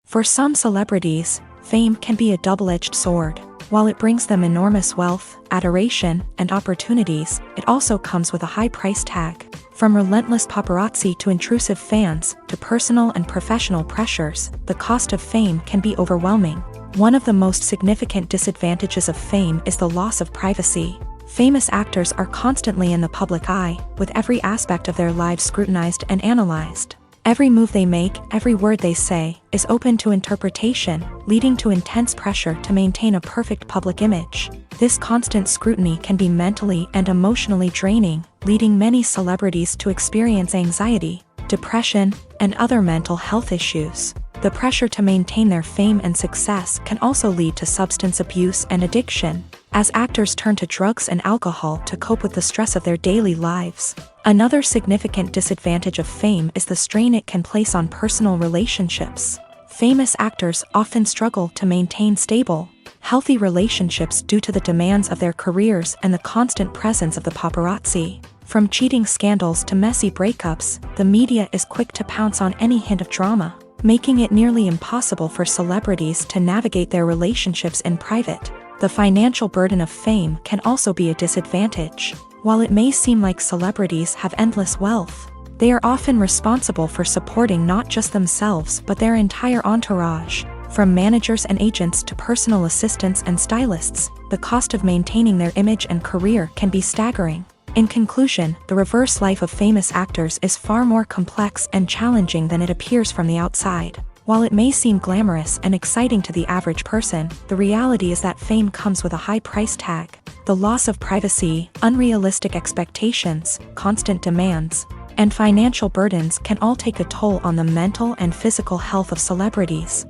A: For some celebrities, fame can be a double-edged sword. While it brings them enormous wealth, adoration, and opportunities, it also comes with a high price tag. From relentless paparazzi to intrusive fans, to personal and professional pressures, the cost of fame can be overwhelming. One of the most significant disadvantages of fame is the loss of privacy. Famous actors are constantly in the public eye, with every aspect of their lives scrutinized and analyzed. Every move they make, every word they say, is open to interpretation, leading to intense pressure to maintain a perfect public image. This constant scrutiny can be mentally and emotionally draining, leading many celebrities to experience anxiety, depression, and other mental health issues. The pressure to maintain their fame and success can also lead to substance abuse and addiction, as actors turn to drugs and alcohol to cope with the stress of their daily lives. Another significant disadvantage of fame is the strain it can place on personal relationships. Famous actors often struggle to maintain stable, healthy relationships due to the demands of their careers and the constant presence of the paparazzi. From cheating scandals to messy breakups, the media is quick to pounce on any hint of drama, making it nearly impossible for celebrities to navigate their relationships in private. The financial burden of fame can also be a disadvantage. While it may seem like celebrities have endless wealth, they are often responsible for supporting not just themselves but their entire entourage. From managers and agents to personal assistants and stylists, the cost of maintaining their image and career can be staggering. In conclusion, the reverse life of famous actors is far more complex and challenging than it appears from the outside. While it may seem glamorous and exciting to the average person, the reality is that fame comes with a high price tag. The loss of privacy, unrealistic expectations, constant demands, and financial burdens can all take a toll on the mental and physical health of celebrities.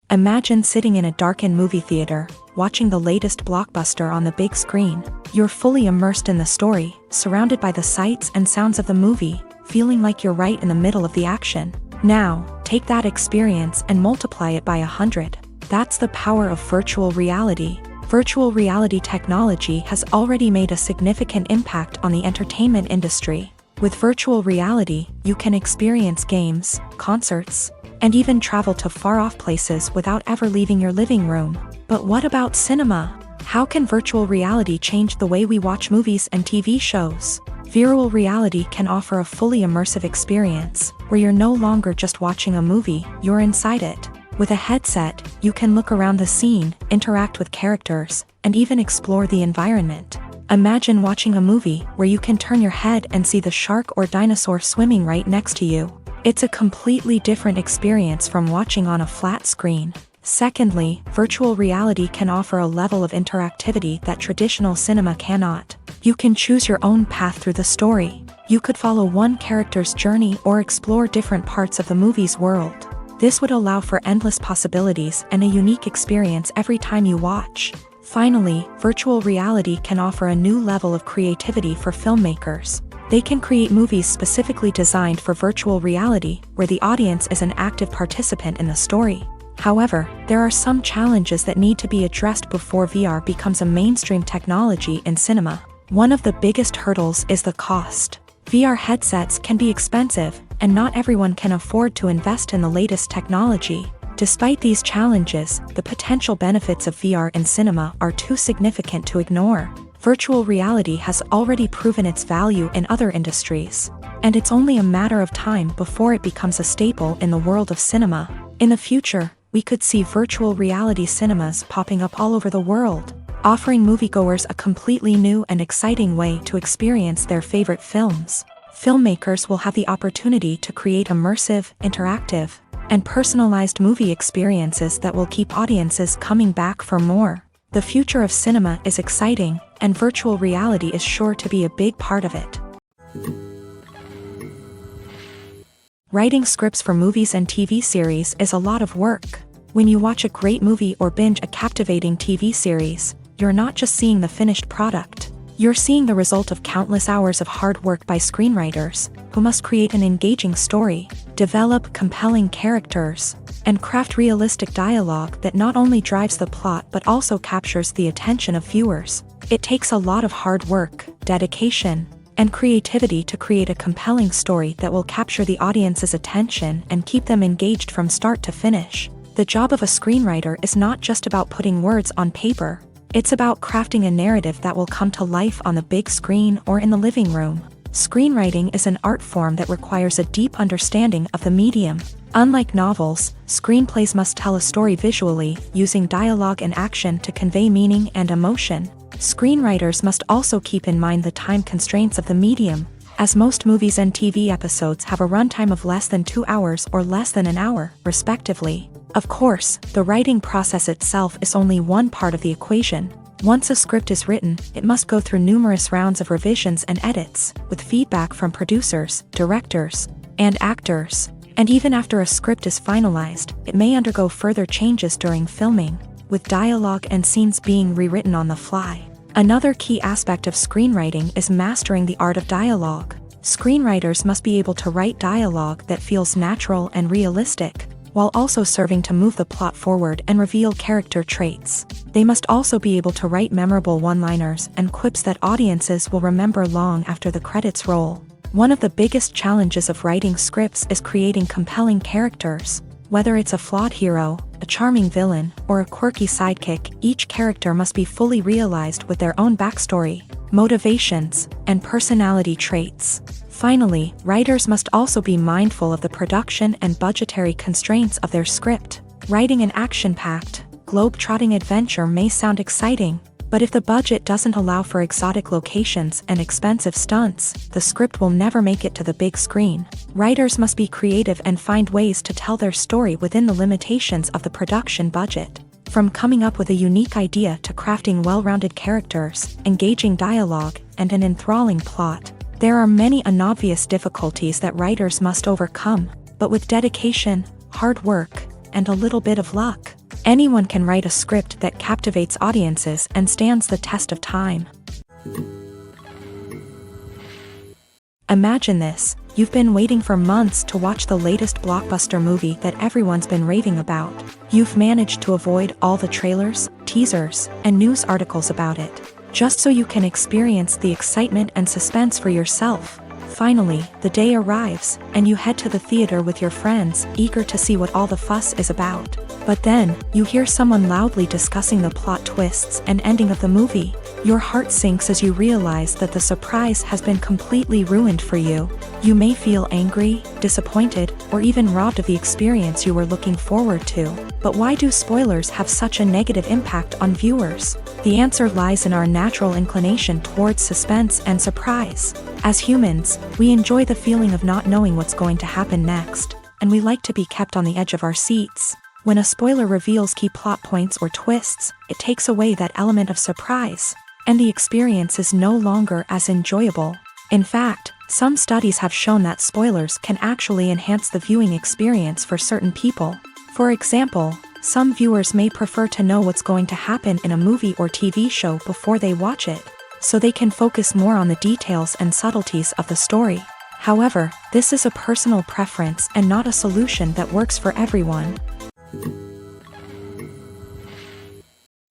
A: Imagine sitting in a darkened movie theater, watching the latest blockbuster on the big screen. You're fully immersed in the story, surrounded by the sights and sounds of the movie, feeling like you're right in the middle of the action. Now, take that experience and multiply it by 100. That's the power of virtual reality. Virtual reality technology has already made a significant impact on the entertainment industry. With virtual reality, you can experience games, concerts, and even travel to far-off places without ever leaving your living room. But what about cinema? How can virtual reality change the way we watch movies and TV shows? Virtual reality can offer a fully immersive experience, where you're no longer just watching a movie, you're inside it. With a headset, you can look around the scene, interact with characters, and even explore the environment. Imagine watching a movie where you can turn your head and see the shark or dinosaur swimming right next to you. It's a completely different experience from watching on a flat screen. Secondly, virtual reality can offer a level of interactivity that traditional cinema cannot. You can choose your own path through the story. You could follow one character's journey or explore different parts of the movie's world. This would allow for endless possibilities and a unique experience every time you watch. Finally, virtual reality can offer a new level of creativity for filmmakers. They can create movies specifically designed for virtual reality, where the audience is an active participant in the story. However, there are some challenges that need to be addressed before VR becomes a mainstream technology in cinema. One of the biggest hurdles is the cost. VR headsets can be expensive, and not everyone can afford to invest in the latest technology. Despite these challenges, the potential benefits of VR in cinema are too significant to ignore. Virtual reality has already proven its value in other industries, and it's only a matter of time before it becomes a staple in the world of cinema. In the future, we could see virtual reality cinemas popping up all over the world, offering moviegoers a completely new and exciting way to experience their favorite films. Filmmakers will have the opportunity to create immersive, interactive, and personalized movie experiences that will keep audiences coming back for more. The future of cinema is exciting, and virtual reality is sure to be a big part of it. Writing scripts for movies and TV series is a lot of work. When you watch a great movie or binge a captivating TV series, you're not just seeing the finished product. You're seeing the result of countless hours of hard work by screenwriters, who must create an engaging story, develop compelling characters, and and craft realistic dialogue that not only drives the plot but also captures the attention of viewers. It takes a lot of hard work, dedication, and creativity to create a compelling story that will capture the audience's attention and keep them engaged from start to finish. The job of a screenwriter is not just about putting words on paper. It's about crafting a narrative that will come to life on the big screen or in the living room. Screenwriting is an art form that requires a deep understanding of the medium. Unlike novels, screenplays must tell a story visually, using dialogue and action to convey meaning and emotion. Screenwriters must also keep in mind the time constraints of the medium, as most movies and TV episodes have a runtime of less than 2 hours or less than an hour, respectively. Of course, the writing process itself is only one part of the equation. Once a script is written, it must go through numerous rounds of revisions and edits, with feedback from producers, directors, and actors. And even after a script is finalized, it may undergo further changes during filming, with dialogue and scenes being rewritten on the fly. Another key aspect of screenwriting is mastering the art of dialogue. Screenwriters must be able to write dialogue that feels natural and realistic, while also serving to move the plot forward and reveal character traits. They must also be able to write memorable one-liners and quips that audiences will remember long after the credits roll. One of the biggest challenges of writing scripts is creating compelling characters. Whether it's a flawed hero, a charming villain, or a quirky sidekick, each character must be fully realized with their own backstory, motivations, and personality traits. Finally, writers must also be mindful of the production and budgetary constraints of their script. Writing an action-packed, globe-trotting adventure may sound exciting, but if the budget doesn't allow for exotic locations and expensive stunts, the script will never make it to the big screen. Writers must be creative and find ways to tell their story within the limitations of the production budget. From coming up with a unique idea to crafting well-rounded characters, engaging dialogue, and an enthralling plot, there are many unobvious difficulties that writers must overcome, but with dedication, hard work, and a little bit of luck, anyone can write a script that captivates audiences and stands the test of time. Imagine this: you've been waiting for months to watch the latest blockbuster movie that everyone's been raving about. You've managed to avoid all the trailers, teasers, and news articles about it, just so you can experience the excitement and suspense for yourself. Finally, the day arrives, and you head to the theater with your friends, eager to see what all the fuss is about. But then, you hear someone loudly discussing the plot twists and ending of the movie. Your heart sinks as you realize that the surprise has been completely ruined for you. You may feel angry, disappointed, or even robbed of the experience you were looking forward to. But why do spoilers have such a negative impact on viewers? The answer lies in our natural inclination towards suspense and surprise. As humans, we enjoy the feeling of not knowing what's going to happen next, and we like to be kept on the edge of our seats. When a spoiler reveals key plot points or twists, it takes away that element of surprise, and the experience is no longer as enjoyable. In fact, some studies have shown that spoilers can actually enhance the viewing experience for certain people. For example, some viewers may prefer to know what's going to happen in a movie or TV show before they watch it, so they can focus more on the details and subtleties of the story. However, this is a personal preference and not a solution that works for everyone.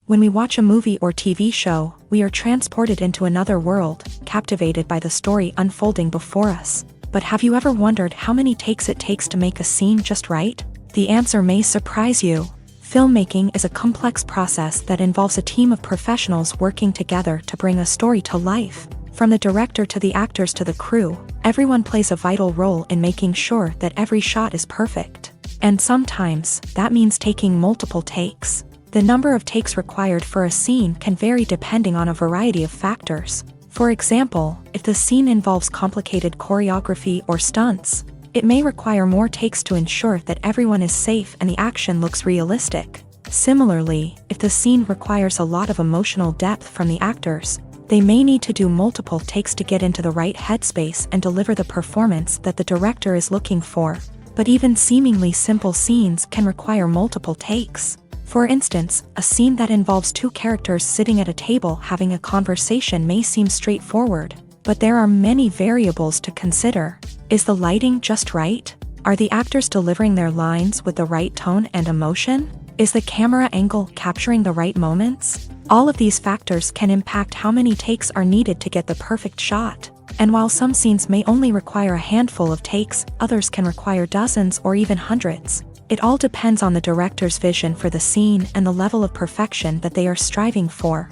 A: When we watch a movie or TV show, we are transported into another world, captivated by the story unfolding before us. But have you ever wondered how many takes it takes to make a scene just right? The answer may surprise you. Filmmaking is a complex process that involves a team of professionals working together to bring a story to life. From the director to the actors to the crew, everyone plays a vital role in making sure that every shot is perfect. And sometimes, that means taking multiple takes. The number of takes required for a scene can vary depending on a variety of factors. For example, if the scene involves complicated choreography or stunts, it may require more takes to ensure that everyone is safe and the action looks realistic. Similarly, if the scene requires a lot of emotional depth from the actors, they may need to do multiple takes to get into the right headspace and deliver the performance that the director is looking for. But even seemingly simple scenes can require multiple takes. For instance, a scene that involves two characters sitting at a table having a conversation may seem straightforward, but there are many variables to consider. Is the lighting just right? Are the actors delivering their lines with the right tone and emotion? Is the camera angle capturing the right moments? All of these factors can impact how many takes are needed to get the perfect shot. And while some scenes may only require a handful of takes, others can require dozens or even hundreds. It all depends on the director's vision for the scene and the level of perfection that they are striving for.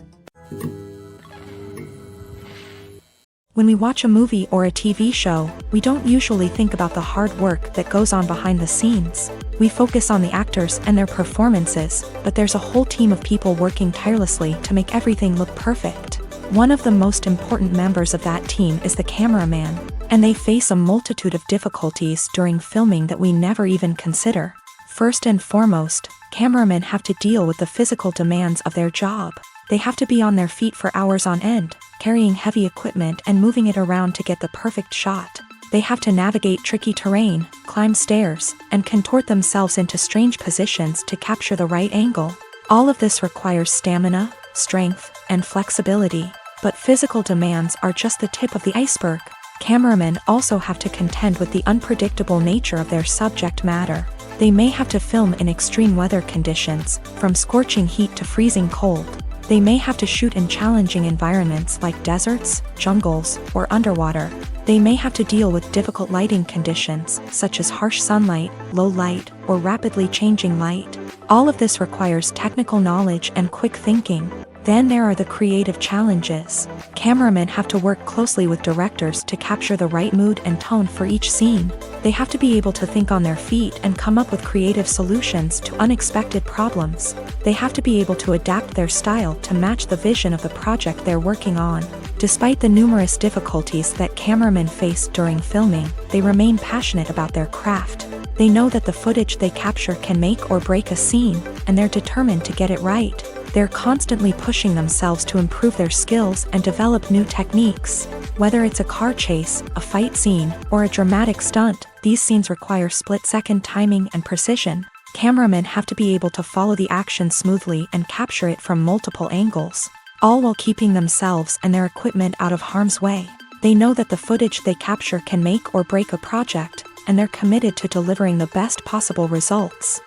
A: When we watch a movie or a TV show, we don't usually think about the hard work that goes on behind the scenes. We focus on the actors and their performances, but there's a whole team of people working tirelessly to make everything look perfect. One of the most important members of that team is the cameraman, and they face a multitude of difficulties during filming that we never even consider. First and foremost, cameramen have to deal with the physical demands of their job. They have to be on their feet for hours on end, carrying heavy equipment and moving it around to get the perfect shot. They have to navigate tricky terrain, climb stairs, and contort themselves into strange positions to capture the right angle. All of this requires stamina, strength, and flexibility. But physical demands are just the tip of the iceberg. Cameramen also have to contend with the unpredictable nature of their subject matter. They may have to film in extreme weather conditions, from scorching heat to freezing cold. They may have to shoot in challenging environments like deserts, jungles, or underwater. They may have to deal with difficult lighting conditions, such as harsh sunlight, low light, or rapidly changing light. All of this requires technical knowledge and quick thinking. Then there are the creative challenges. Cameramen have to work closely with directors to capture the right mood and tone for each scene. They have to be able to think on their feet and come up with creative solutions to unexpected problems. They have to be able to adapt their style to match the vision of the project they're working on. Despite the numerous difficulties that cameramen face during filming, they remain passionate about their craft. They know that the footage they capture can make or break a scene, and they're determined to get it right. They're constantly pushing themselves to improve their skills and develop new techniques. Whether it's a car chase, a fight scene, or a dramatic stunt, these scenes require split-second timing and precision. Cameramen have to be able to follow the action smoothly and capture it from multiple angles, all while keeping themselves and their equipment out of harm's way. They know that the footage they capture can make or break a project, and they're committed to delivering the best possible results.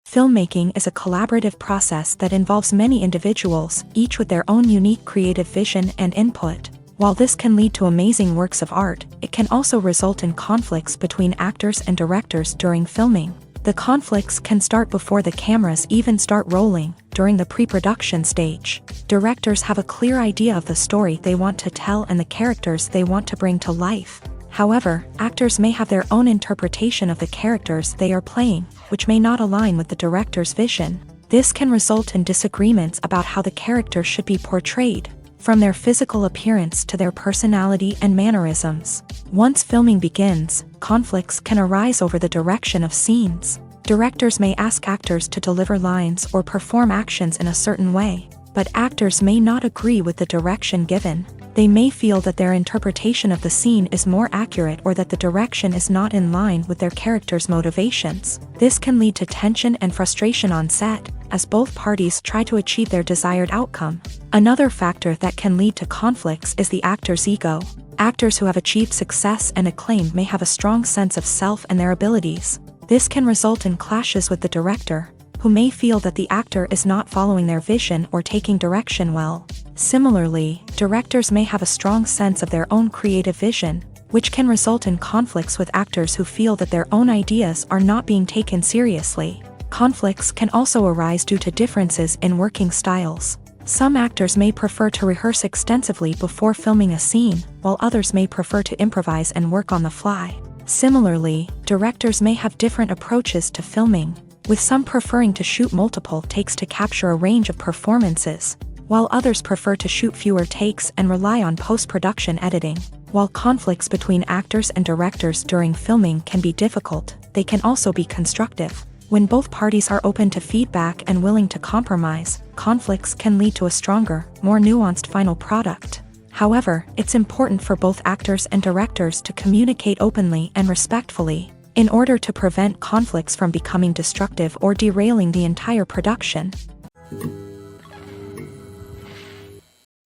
A: Filmmaking is a collaborative process that involves many individuals, each with their own unique creative vision and input. While this can lead to amazing works of art, it can also result in conflicts between actors and directors during filming. The conflicts can start before the cameras even start rolling, during the pre-production stage. Directors have a clear idea of the story they want to tell and the characters they want to bring to life. However, actors may have their own interpretation of the characters they are playing, which may not align with the director's vision. This can result in disagreements about how the character should be portrayed, from their physical appearance to their personality and mannerisms. Once filming begins, conflicts can arise over the direction of scenes. Directors may ask actors to deliver lines or perform actions in a certain way, but actors may not agree with the direction given. They may feel that their interpretation of the scene is more accurate or that the direction is not in line with their character's motivations. This can lead to tension and frustration on set, as both parties try to achieve their desired outcome. Another factor that can lead to conflicts is the actor's ego. Actors who have achieved success and acclaim may have a strong sense of self and their abilities. This can result in clashes with the director, who may feel that the actor is not following their vision or taking direction well. Similarly, directors may have a strong sense of their own creative vision, which can result in conflicts with actors who feel that their own ideas are not being taken seriously. Conflicts can also arise due to differences in working styles. Some actors may prefer to rehearse extensively before filming a scene, while others may prefer to improvise and work on the fly. Similarly, directors may have different approaches to filming, with some preferring to shoot multiple takes to capture a range of performances, while others prefer to shoot fewer takes and rely on post-production editing. While conflicts between actors and directors during filming can be difficult, they can also be constructive. When both parties are open to feedback and willing to compromise, conflicts can lead to a stronger, more nuanced final product. However, it's important for both actors and directors to communicate openly and respectfully, in order to prevent conflicts from becoming destructive or derailing the entire production.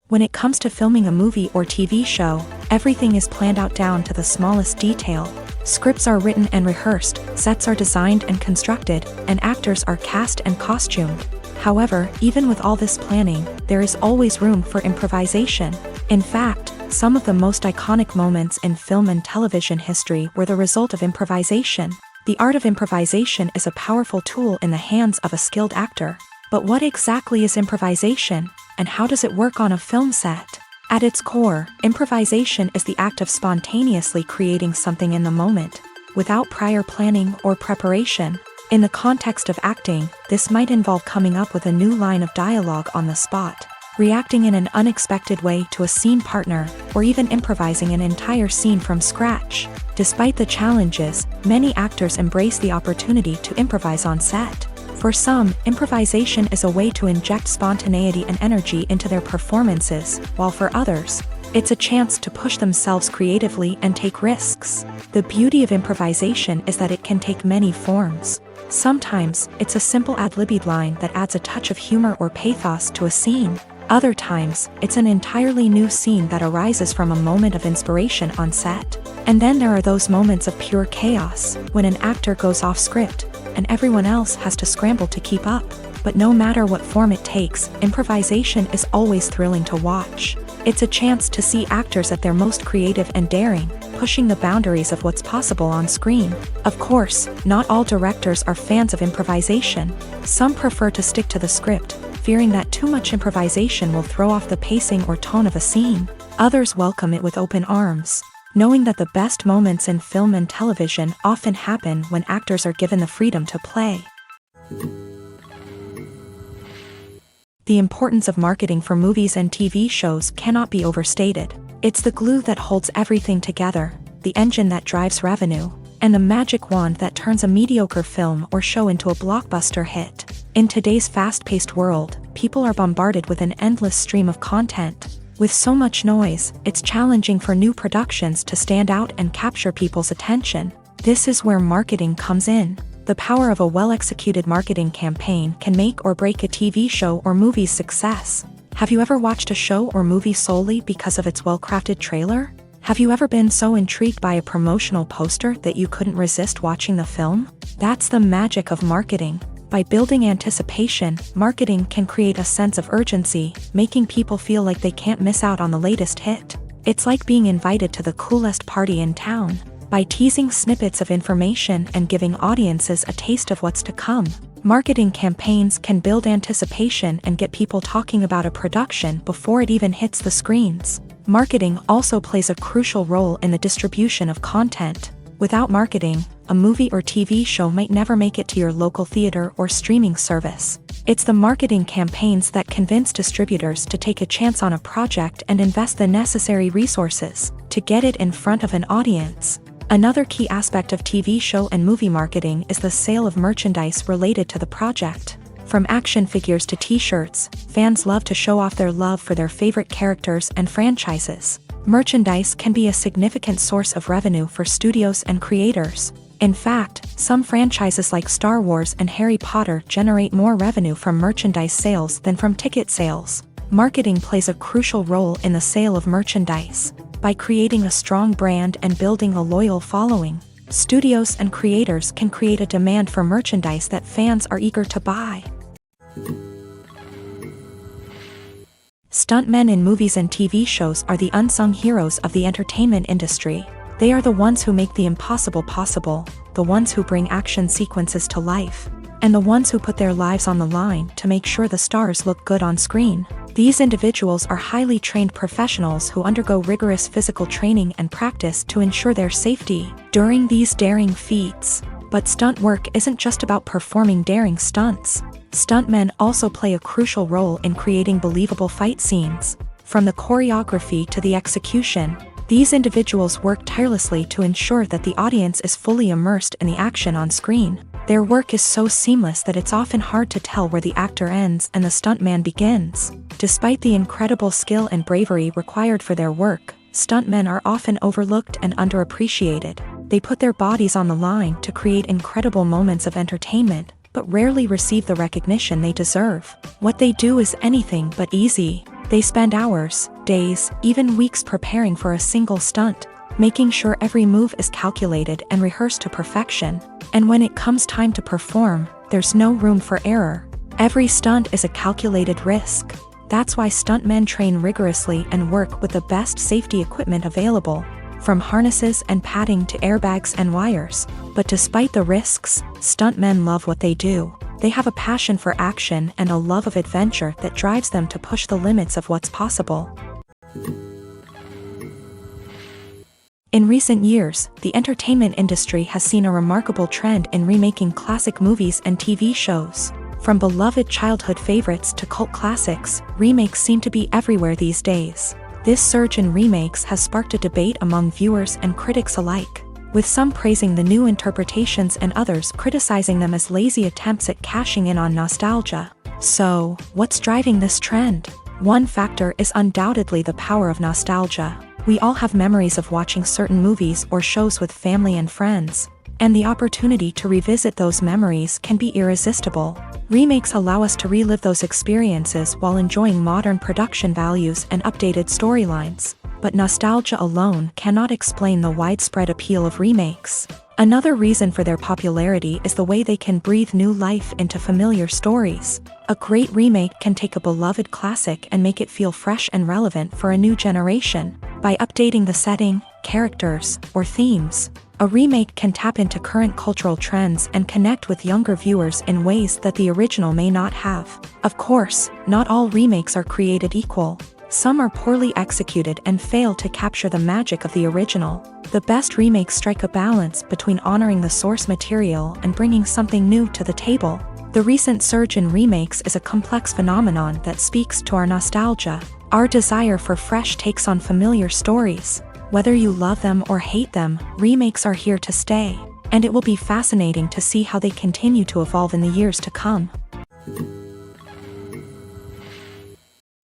A: When it comes to filming a movie or TV show, everything is planned out down to the smallest detail. Scripts are written and rehearsed, sets are designed and constructed, and actors are cast and costumed. However, even with all this planning, there is always room for improvisation. In fact, some of the most iconic moments in film and television history were the result of improvisation. The art of improvisation is a powerful tool in the hands of a skilled actor. But what exactly is improvisation, and how does it work on a film set? At its core, improvisation is the act of spontaneously creating something in the moment, without prior planning or preparation. In the context of acting, this might involve coming up with a new line of dialogue on the spot, reacting in an unexpected way to a scene partner, or even improvising an entire scene from scratch. Despite the challenges, many actors embrace the opportunity to improvise on set. For some, improvisation is a way to inject spontaneity and energy into their performances, while for others, it's a chance to push themselves creatively and take risks. The beauty of improvisation is that it can take many forms. Sometimes, it's a simple ad-libbed line that adds a touch of humor or pathos to a scene. Other times, it's an entirely new scene that arises from a moment of inspiration on set. And then there are those moments of pure chaos, when an actor goes off script, and everyone else has to scramble to keep up. But no matter what form it takes, improvisation is always thrilling to watch. It's a chance to see actors at their most creative and daring, pushing the boundaries of what's possible on screen. Of course, not all directors are fans of improvisation. Some prefer to stick to the script, fearing that too much improvisation will throw off the pacing or tone of a scene. Others welcome it with open arms, knowing that the best moments in film and television often happen when actors are given the freedom to play. The importance of marketing for movies and TV shows cannot be overstated. It's the glue that holds everything together, the engine that drives revenue, and the magic wand that turns a mediocre film or show into a blockbuster hit. In today's fast-paced world, people are bombarded with an endless stream of content. With so much noise, it's challenging for new productions to stand out and capture people's attention. This is where marketing comes in. The power of a well-executed marketing campaign can make or break a TV show or movie's success. Have you ever watched a show or movie solely because of its well-crafted trailer? Have you ever been so intrigued by a promotional poster that you couldn't resist watching the film? That's the magic of marketing. By building anticipation, marketing can create a sense of urgency, making people feel like they can't miss out on the latest hit. It's like being invited to the coolest party in town. By teasing snippets of information and giving audiences a taste of what's to come, marketing campaigns can build anticipation and get people talking about a production before it even hits the screens. Marketing also plays a crucial role in the distribution of content. Without marketing, a movie or TV show might never make it to your local theater or streaming service. It's the marketing campaigns that convince distributors to take a chance on a project and invest the necessary resources to get it in front of an audience. Another key aspect of TV show and movie marketing is the sale of merchandise related to the project. From action figures to t-shirts, fans love to show off their love for their favorite characters and franchises. Merchandise can be a significant source of revenue for studios and creators. In fact, some franchises like Star Wars and Harry Potter generate more revenue from merchandise sales than from ticket sales. Marketing plays a crucial role in the sale of merchandise. By creating a strong brand and building a loyal following, studios and creators can create a demand for merchandise that fans are eager to buy. Stuntmen in movies and TV shows are the unsung heroes of the entertainment industry. They are the ones who make the impossible possible, the ones who bring action sequences to life, and the ones who put their lives on the line to make sure the stars look good on screen. These individuals are highly trained professionals who undergo rigorous physical training and practice to ensure their safety during these daring feats. But stunt work isn't just about performing daring stunts. Stuntmen also play a crucial role in creating believable fight scenes. From the choreography to the execution, these individuals work tirelessly to ensure that the audience is fully immersed in the action on screen. Their work is so seamless that it's often hard to tell where the actor ends and the stuntman begins. Despite the incredible skill and bravery required for their work, stuntmen are often overlooked and underappreciated. They put their bodies on the line to create incredible moments of entertainment, but rarely receive the recognition they deserve. What they do is anything but easy. They spend hours, days, even weeks preparing for a single stunt, making sure every move is calculated and rehearsed to perfection. And when it comes time to perform, there's no room for error. Every stunt is a calculated risk. That's why stuntmen train rigorously and work with the best safety equipment available, from harnesses and padding to airbags and wires. But despite the risks, stuntmen love what they do. They have a passion for action and a love of adventure that drives them to push the limits of what's possible. In recent years, the entertainment industry has seen a remarkable trend in remaking classic movies and TV shows. From beloved childhood favorites to cult classics, remakes seem to be everywhere these days. This surge in remakes has sparked a debate among viewers and critics alike, with some praising the new interpretations and others criticizing them as lazy attempts at cashing in on nostalgia. So, what's driving this trend? One factor is undoubtedly the power of nostalgia. We all have memories of watching certain movies or shows with family and friends, and the opportunity to revisit those memories can be irresistible. Remakes allow us to relive those experiences while enjoying modern production values and updated storylines. But nostalgia alone cannot explain the widespread appeal of remakes. Another reason for their popularity is the way they can breathe new life into familiar stories. A great remake can take a beloved classic and make it feel fresh and relevant for a new generation. By updating the setting, characters, or themes, a remake can tap into current cultural trends and connect with younger viewers in ways that the original may not have. Of course, not all remakes are created equal. Some are poorly executed and fail to capture the magic of the original. The best remakes strike a balance between honoring the source material and bringing something new to the table. The recent surge in remakes is a complex phenomenon that speaks to our nostalgia, our desire for fresh takes on familiar stories. Whether you love them or hate them, remakes are here to stay, and it will be fascinating to see how they continue to evolve in the years to come.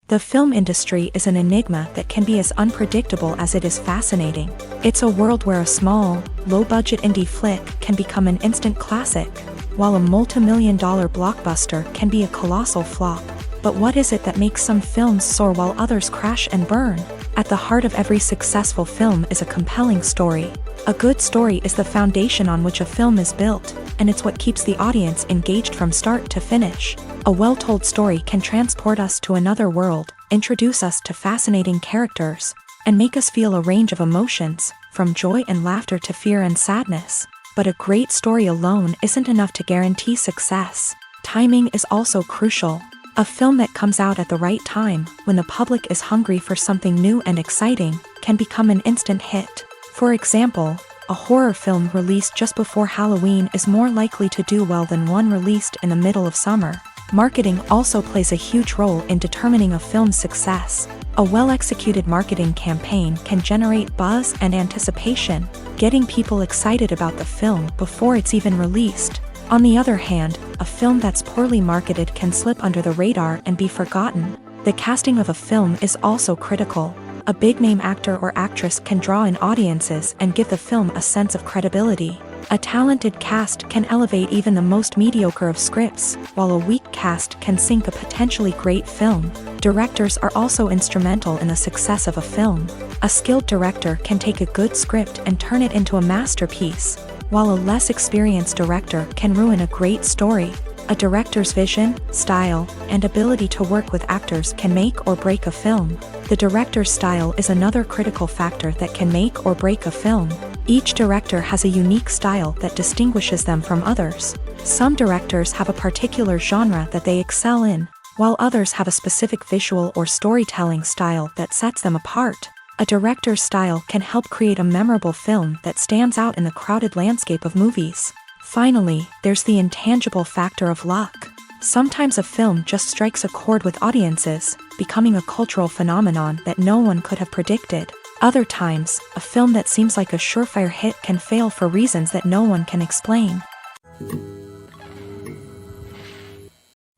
A: The film industry is an enigma that can be as unpredictable as it is fascinating. It's a world where a small, low-budget indie flick can become an instant classic, while a multi-million-dollar blockbuster can be a colossal flop. But what is it that makes some films soar while others crash and burn? At the heart of every successful film is a compelling story. A good story is the foundation on which a film is built, and it's what keeps the audience engaged from start to finish. A well-told story can transport us to another world, introduce us to fascinating characters, and make us feel a range of emotions, from joy and laughter to fear and sadness. But a great story alone isn't enough to guarantee success. Timing is also crucial. A film that comes out at the right time, when the public is hungry for something new and exciting, can become an instant hit. For example, a horror film released just before Halloween is more likely to do well than one released in the middle of summer. Marketing also plays a huge role in determining a film's success. A well-executed marketing campaign can generate buzz and anticipation, getting people excited about the film before it's even released. On the other hand, a film that's poorly marketed can slip under the radar and be forgotten. The casting of a film is also critical. A big-name actor or actress can draw in audiences and give the film a sense of credibility. A talented cast can elevate even the most mediocre of scripts, while a weak cast can sink a potentially great film. Directors are also instrumental in the success of a film. A skilled director can take a good script and turn it into a masterpiece, while a less experienced director can ruin a great story. A director's vision, style, and ability to work with actors can make or break a film. The director's style is another critical factor that can make or break a film. Each director has a unique style that distinguishes them from others. Some directors have a particular genre that they excel in, while others have a specific visual or storytelling style that sets them apart. A director's style can help create a memorable film that stands out in the crowded landscape of movies. Finally, there's the intangible factor of luck. Sometimes a film just strikes a chord with audiences, becoming a cultural phenomenon that no one could have predicted. Other times, a film that seems like a surefire hit can fail for reasons that no one can explain.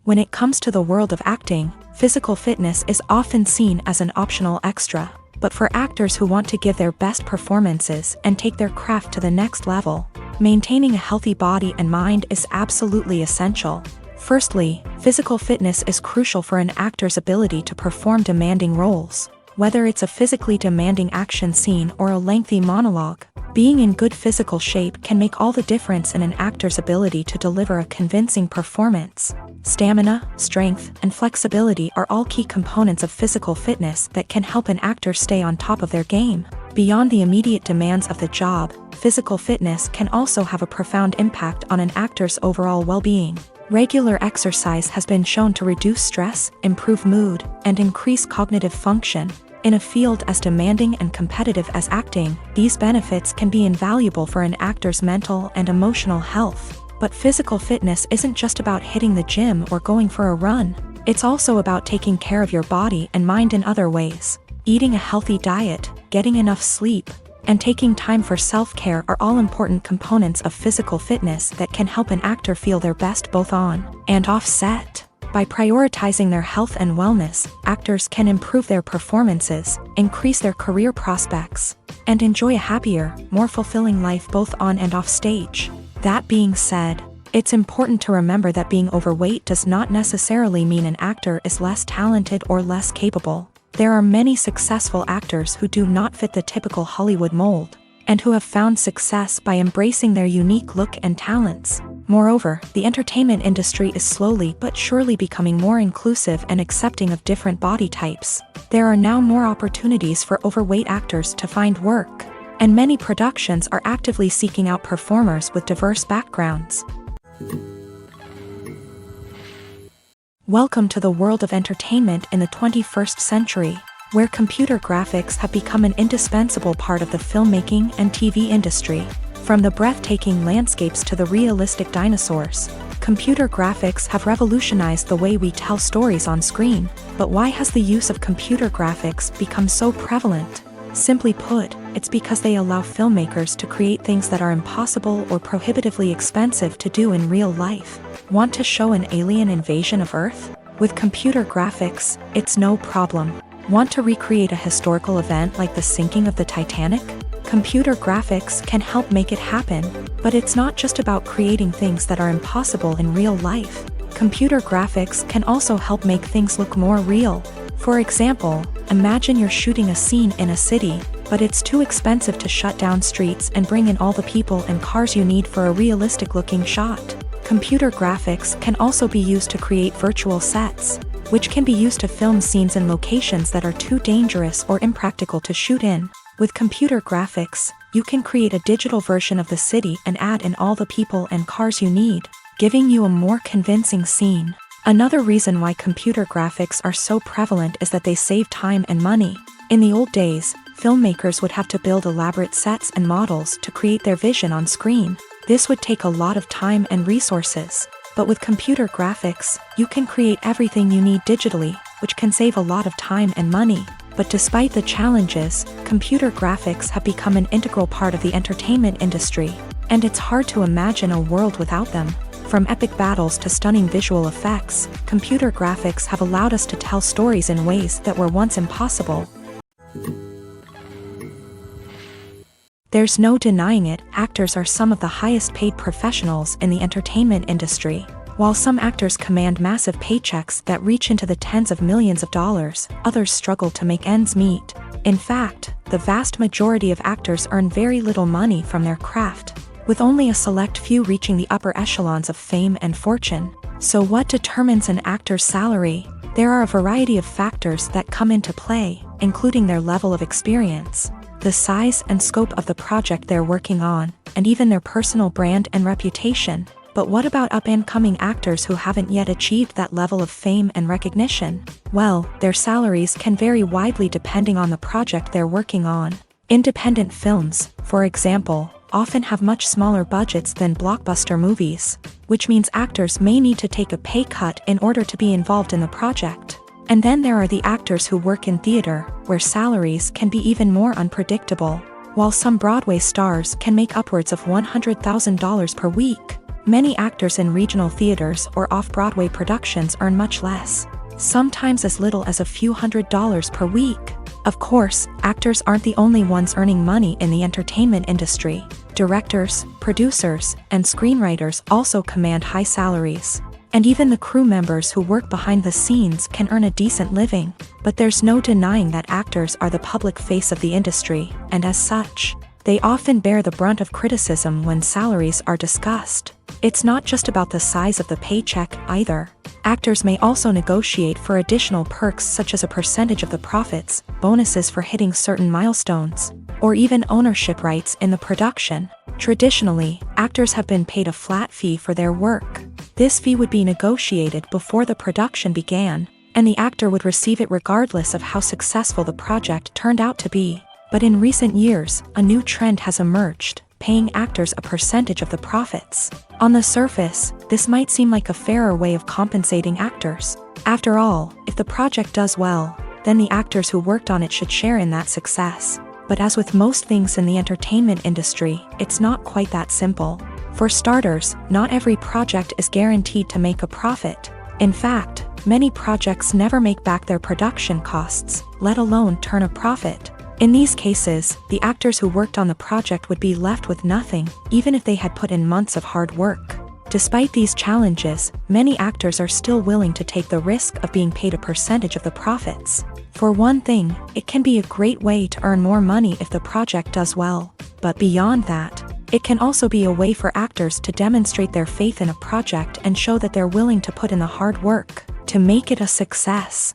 A: When it comes to the world of acting, physical fitness is often seen as an optional extra. But for actors who want to give their best performances and take their craft to the next level, maintaining a healthy body and mind is absolutely essential. Firstly, physical fitness is crucial for an actor's ability to perform demanding roles. Whether it's a physically demanding action scene or a lengthy monologue, being in good physical shape can make all the difference in an actor's ability to deliver a convincing performance. Stamina, strength, and flexibility are all key components of physical fitness that can help an actor stay on top of their game. Beyond the immediate demands of the job, physical fitness can also have a profound impact on an actor's overall well-being. Regular exercise has been shown to reduce stress, improve mood, and increase cognitive function. In a field as demanding and competitive as acting, these benefits can be invaluable for an actor's mental and emotional health. But physical fitness isn't just about hitting the gym or going for a run. It's also about taking care of your body and mind in other ways. Eating a healthy diet, getting enough sleep, and taking time for self-care are all important components of physical fitness that can help an actor feel their best both on and off set. By prioritizing their health and wellness, actors can improve their performances, increase their career prospects, and enjoy a happier, more fulfilling life both on and off stage. That being said, it's important to remember that being overweight does not necessarily mean an actor is less talented or less capable. There are many successful actors who do not fit the typical Hollywood mold, and who have found success by embracing their unique look and talents. Moreover, the entertainment industry is slowly but surely becoming more inclusive and accepting of different body types. There are now more opportunities for overweight actors to find work, and many productions are actively seeking out performers with diverse backgrounds. Welcome to the world of entertainment in the 21st century, where computer graphics have become an indispensable part of the filmmaking and TV industry. From the breathtaking landscapes to the realistic dinosaurs, computer graphics have revolutionized the way we tell stories on screen. But why has the use of computer graphics become so prevalent? Simply put, it's because they allow filmmakers to create things that are impossible or prohibitively expensive to do in real life. Want to show an alien invasion of Earth? With computer graphics, it's no problem. Want to recreate a historical event like the sinking of the Titanic? Computer graphics can help make it happen, but it's not just about creating things that are impossible in real life. Computer graphics can also help make things look more real. For example, imagine you're shooting a scene in a city, but it's too expensive to shut down streets and bring in all the people and cars you need for a realistic-looking shot. Computer graphics can also be used to create virtual sets, which can be used to film scenes in locations that are too dangerous or impractical to shoot in. With computer graphics, you can create a digital version of the city and add in all the people and cars you need, giving you a more convincing scene. Another reason why computer graphics are so prevalent is that they save time and money. In the old days, filmmakers would have to build elaborate sets and models to create their vision on screen. This would take a lot of time and resources. But with computer graphics, you can create everything you need digitally, which can save a lot of time and money. But despite the challenges, computer graphics have become an integral part of the entertainment industry, and it's hard to imagine a world without them. From epic battles to stunning visual effects, computer graphics have allowed us to tell stories in ways that were once impossible. There's no denying it, actors are some of the highest paid professionals in the entertainment industry. While some actors command massive paychecks that reach into the tens of millions of dollars, others struggle to make ends meet. In fact, the vast majority of actors earn very little money from their craft, with only a select few reaching the upper echelons of fame and fortune. So what determines an actor's salary? There are a variety of factors that come into play, including their level of experience, the size and scope of the project they're working on, and even their personal brand and reputation. But what about up-and-coming actors who haven't yet achieved that level of fame and recognition? Well, their salaries can vary widely depending on the project they're working on. Independent films, for example, often have much smaller budgets than blockbuster movies, which means actors may need to take a pay cut in order to be involved in the project. And then there are the actors who work in theater, where salaries can be even more unpredictable. While some Broadway stars can make upwards of $100,000 per week, many actors in regional theaters or off-Broadway productions earn much less, sometimes as little as a few $100s per week. Of course, actors aren't the only ones earning money in the entertainment industry. Directors, producers, and screenwriters also command high salaries. And even the crew members who work behind the scenes can earn a decent living. But there's no denying that actors are the public face of the industry, and as such, they often bear the brunt of criticism when salaries are discussed. It's not just about the size of the paycheck either. Actors may also negotiate for additional perks such as a percentage of the profits, bonuses for hitting certain milestones, or even ownership rights in the production. Traditionally, actors have been paid a flat fee for their work. This fee would be negotiated before the production began, and the actor would receive it regardless of how successful the project turned out to be. But in recent years, a new trend has emerged, paying actors a percentage of the profits. On the surface, this might seem like a fairer way of compensating actors. After all, if the project does well, then the actors who worked on it should share in that success. But as with most things in the entertainment industry, it's not quite that simple. For starters, not every project is guaranteed to make a profit. In fact, many projects never make back their production costs, let alone turn a profit. In these cases, the actors who worked on the project would be left with nothing, even if they had put in months of hard work. Despite these challenges, many actors are still willing to take the risk of being paid a percentage of the profits. For one thing, it can be a great way to earn more money if the project does well. But beyond that, it can also be a way for actors to demonstrate their faith in a project and show that they're willing to put in the hard work to make it a success.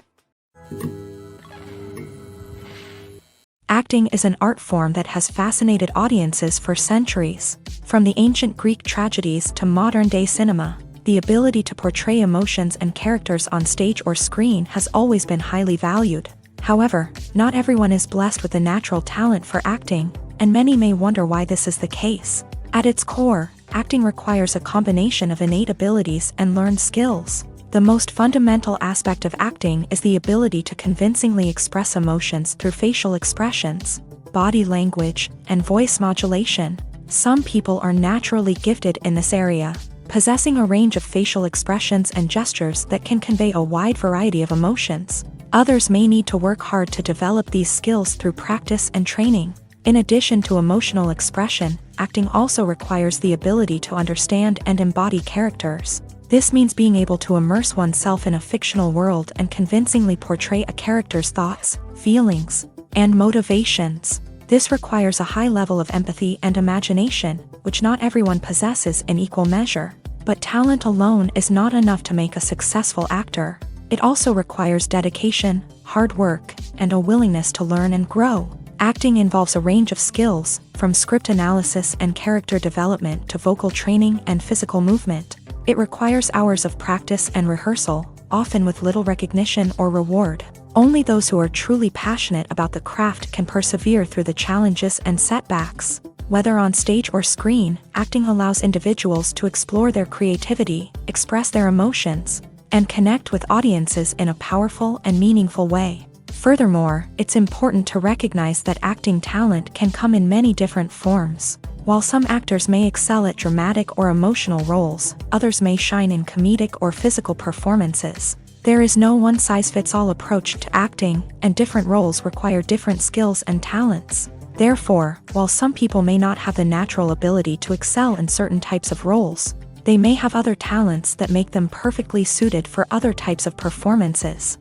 A: Acting is an art form that has fascinated audiences for centuries. From the ancient Greek tragedies to modern-day cinema, the ability to portray emotions and characters on stage or screen has always been highly valued. However, not everyone is blessed with the natural talent for acting, and many may wonder why this is the case. At its core, acting requires a combination of innate abilities and learned skills. The most fundamental aspect of acting is the ability to convincingly express emotions through facial expressions, body language, and voice modulation. Some people are naturally gifted in this area, possessing a range of facial expressions and gestures that can convey a wide variety of emotions. Others may need to work hard to develop these skills through practice and training. In addition to emotional expression, acting also requires the ability to understand and embody characters. This means being able to immerse oneself in a fictional world and convincingly portray a character's thoughts, feelings, and motivations. This requires a high level of empathy and imagination, which not everyone possesses in equal measure. But talent alone is not enough to make a successful actor. It also requires dedication, hard work, and a willingness to learn and grow. Acting involves a range of skills, from script analysis and character development to vocal training and physical movement. It requires hours of practice and rehearsal, often with little recognition or reward. Only those who are truly passionate about the craft can persevere through the challenges and setbacks. Whether on stage or screen, acting allows individuals to explore their creativity, express their emotions, and connect with audiences in a powerful and meaningful way. Furthermore, it's important to recognize that acting talent can come in many different forms. While some actors may excel at dramatic or emotional roles, others may shine in comedic or physical performances. There is no one-size-fits-all approach to acting, and different roles require different skills and talents. Therefore, while some people may not have the natural ability to excel in certain types of roles, they may have other talents that make them perfectly suited for other types of performances.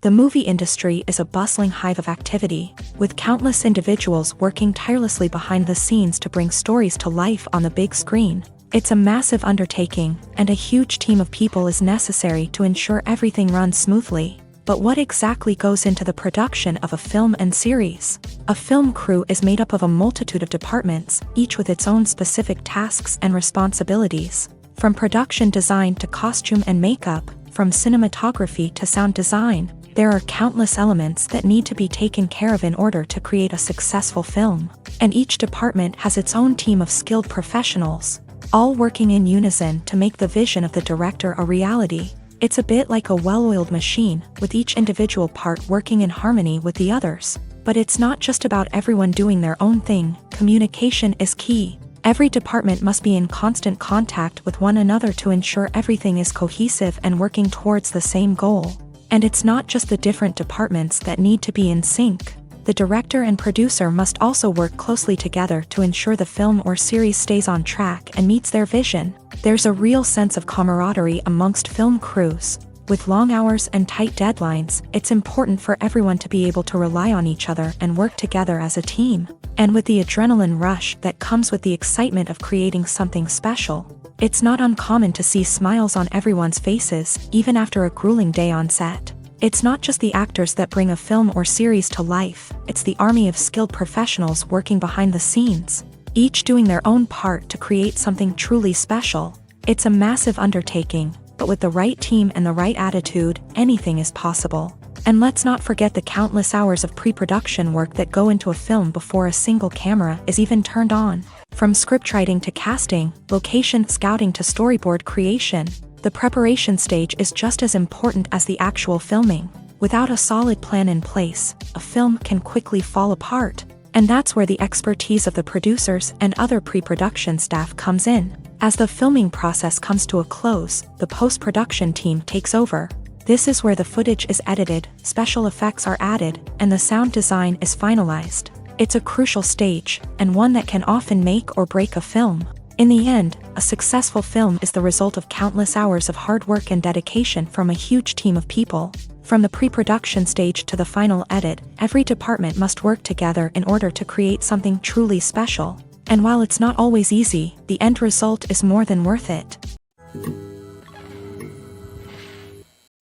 A: The movie industry is a bustling hive of activity, with countless individuals working tirelessly behind the scenes to bring stories to life on the big screen. It's a massive undertaking, and a huge team of people is necessary to ensure everything runs smoothly. But what exactly goes into the production of a film and series? A film crew is made up of a multitude of departments, each with its own specific tasks and responsibilities. From production design to costume and makeup, from cinematography to sound design, there are countless elements that need to be taken care of in order to create a successful film. And each department has its own team of skilled professionals, all working in unison to make the vision of the director a reality. It's a bit like a well-oiled machine, with each individual part working in harmony with the others. But it's not just about everyone doing their own thing. Communication is key. Every department must be in constant contact with one another to ensure everything is cohesive and working towards the same goal. And it's not just the different departments that need to be in sync. the director and producer must also work closely together to ensure the film or series stays on track and meets their vision. There's a real sense of camaraderie amongst film crews. With long hours and tight deadlines, it's important for everyone to be able to rely on each other and work together as a team. And with the adrenaline rush that comes with the excitement of creating something special, it's not uncommon to see smiles on everyone's faces, even after a grueling day on set. It's not just the actors that bring a film or series to life, it's the army of skilled professionals working behind the scenes, each doing their own part to create something truly special. It's a massive undertaking, but with the right team and the right attitude, anything is possible. And let's not forget the countless hours of pre-production work that go into a film before a single camera is even turned on. From scriptwriting to casting, location scouting to storyboard creation, the preparation stage is just as important as the actual filming. Without a solid plan in place, a film can quickly fall apart. And that's where the expertise of the producers and other pre-production staff comes in. As the filming process comes to a close, the post-production team takes over. This is where the footage is edited, special effects are added, and the sound design is finalized. It's a crucial stage, and one that can often make or break a film. In the end, a successful film is the result of countless hours of hard work and dedication from a huge team of people. From the pre-production stage to the final edit, every department must work together in order to create something truly special. And while it's not always easy, the end result is more than worth it.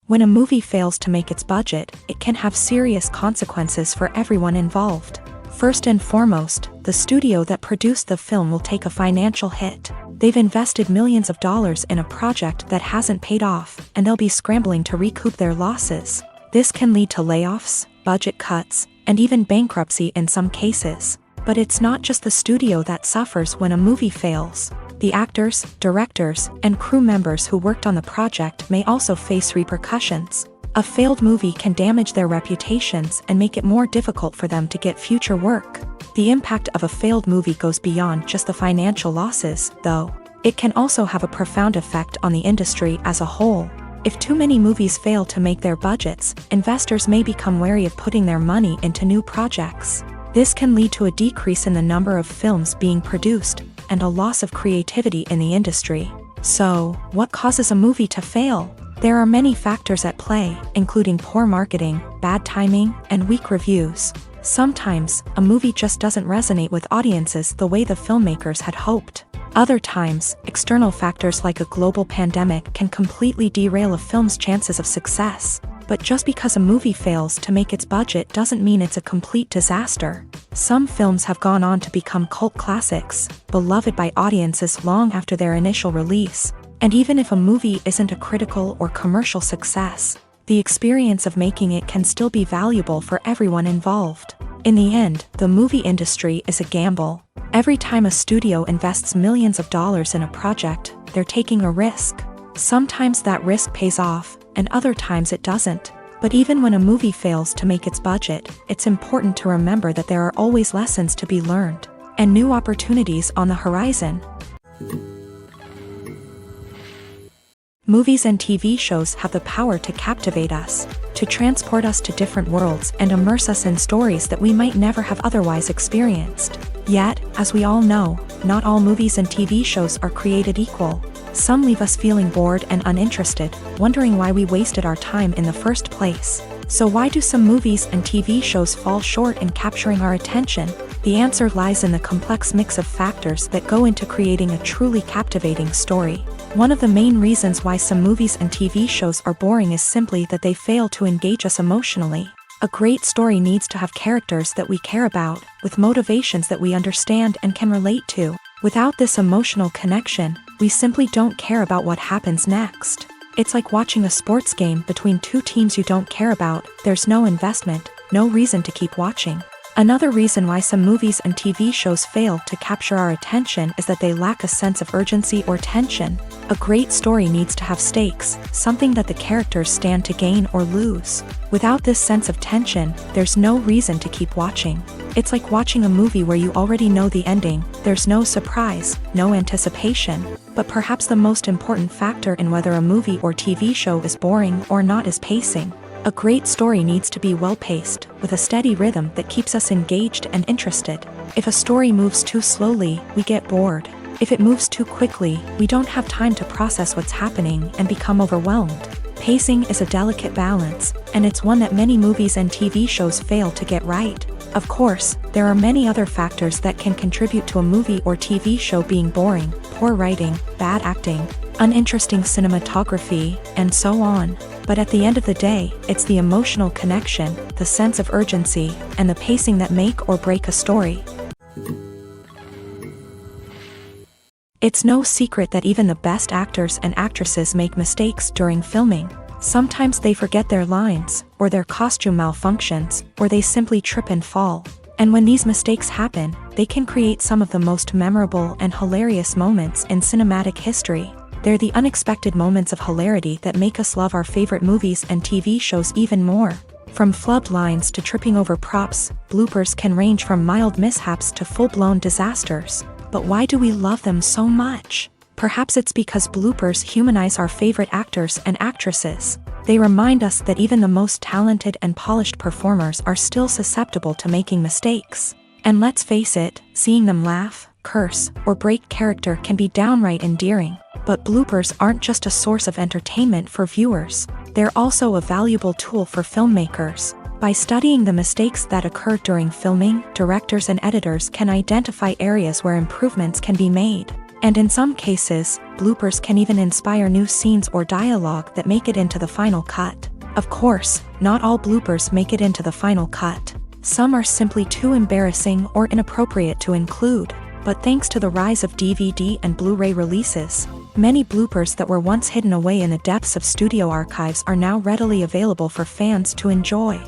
A: When a movie fails to make its budget, it can have serious consequences for everyone involved. First and foremost, the studio that produced the film will take a financial hit. They've invested millions of dollars in a project that hasn't paid off, and they'll be scrambling to recoup their losses. This can lead to layoffs, budget cuts, and even bankruptcy in some cases. But it's not just the studio that suffers when a movie fails. The actors, directors, and crew members who worked on the project may also face repercussions. A failed movie can damage their reputations and make it more difficult for them to get future work. The impact of a failed movie goes beyond just the financial losses, though. It can also have a profound effect on the industry as a whole. If too many movies fail to make their budgets, investors may become wary of putting their money into new projects. This can lead to a decrease in the number of films being produced, and a loss of creativity in the industry. So, what causes a movie to fail? There are many factors at play, including poor marketing, bad timing, and weak reviews. Sometimes, a movie just doesn't resonate with audiences the way the filmmakers had hoped. Other times, external factors like a global pandemic can completely derail a film's chances of success. But just because a movie fails to make its budget doesn't mean it's a complete disaster. Some films have gone on to become cult classics, beloved by audiences long after their initial release. And even if a movie isn't a critical or commercial success, the experience of making it can still be valuable for everyone involved. In the end, the movie industry is a gamble. Every time a studio invests millions of dollars in a project, they're taking a risk. Sometimes that risk pays off, and other times it doesn't. But even when a movie fails to make its budget, it's important to remember that there are always lessons to be learned, and new opportunities on the horizon. Movies and TV shows have the power to captivate us, to transport us to different worlds and immerse us in stories that we might never have otherwise experienced. Yet, as we all know, not all movies and TV shows are created equal. Some leave us feeling bored and uninterested, wondering why we wasted our time in the first place. So why do some movies and TV shows fall short in capturing our attention? The answer lies in the complex mix of factors that go into creating a truly captivating story. One of the main reasons why some movies and TV shows are boring is simply that they fail to engage us emotionally. A great story needs to have characters that we care about, with motivations that we understand and can relate to. Without this emotional connection, we simply don't care about what happens next. It's like watching a sports game between two teams you don't care about. There's no investment, no reason to keep watching. Another reason why some movies and TV shows fail to capture our attention is that they lack a sense of urgency or tension. A great story needs to have stakes, something that the characters stand to gain or lose. Without this sense of tension, there's no reason to keep watching. It's like watching a movie where you already know the ending. There's no surprise, no anticipation. But perhaps the most important factor in whether a movie or TV show is boring or not is pacing. A great story needs to be well-paced, with a steady rhythm that keeps us engaged and interested. If a story moves too slowly, we get bored. If it moves too quickly, we don't have time to process what's happening and become overwhelmed. Pacing is a delicate balance, and it's one that many movies and TV shows fail to get right. Of course, there are many other factors that can contribute to a movie or TV show being boring: poor writing, bad acting, uninteresting cinematography, and so on. But at the end of the day, it's the emotional connection, the sense of urgency, and the pacing that make or break a story. It's no secret that even the best actors and actresses make mistakes during filming. Sometimes they forget their lines, or their costume malfunctions, or they simply trip and fall. And when these mistakes happen, they can create some of the most memorable and hilarious moments in cinematic history. They're the unexpected moments of hilarity that make us love our favorite movies and TV shows even more. From flubbed lines to tripping over props, bloopers can range from mild mishaps to full-blown disasters. But why do we love them so much? Perhaps it's because bloopers humanize our favorite actors and actresses. They remind us that even the most talented and polished performers are still susceptible to making mistakes. And let's face it, seeing them laugh, curse, or break character can be downright endearing. But bloopers aren't just a source of entertainment for viewers. They're also a valuable tool for filmmakers. By studying the mistakes that occur during filming, directors and editors can identify areas where improvements can be made. And in some cases, bloopers can even inspire new scenes or dialogue that make it into the final cut. Of course, not all bloopers make it into the final cut. Some are simply too embarrassing or inappropriate to include. But thanks to the rise of DVD and Blu-ray releases, many bloopers that were once hidden away in the depths of studio archives are now readily available for fans to enjoy.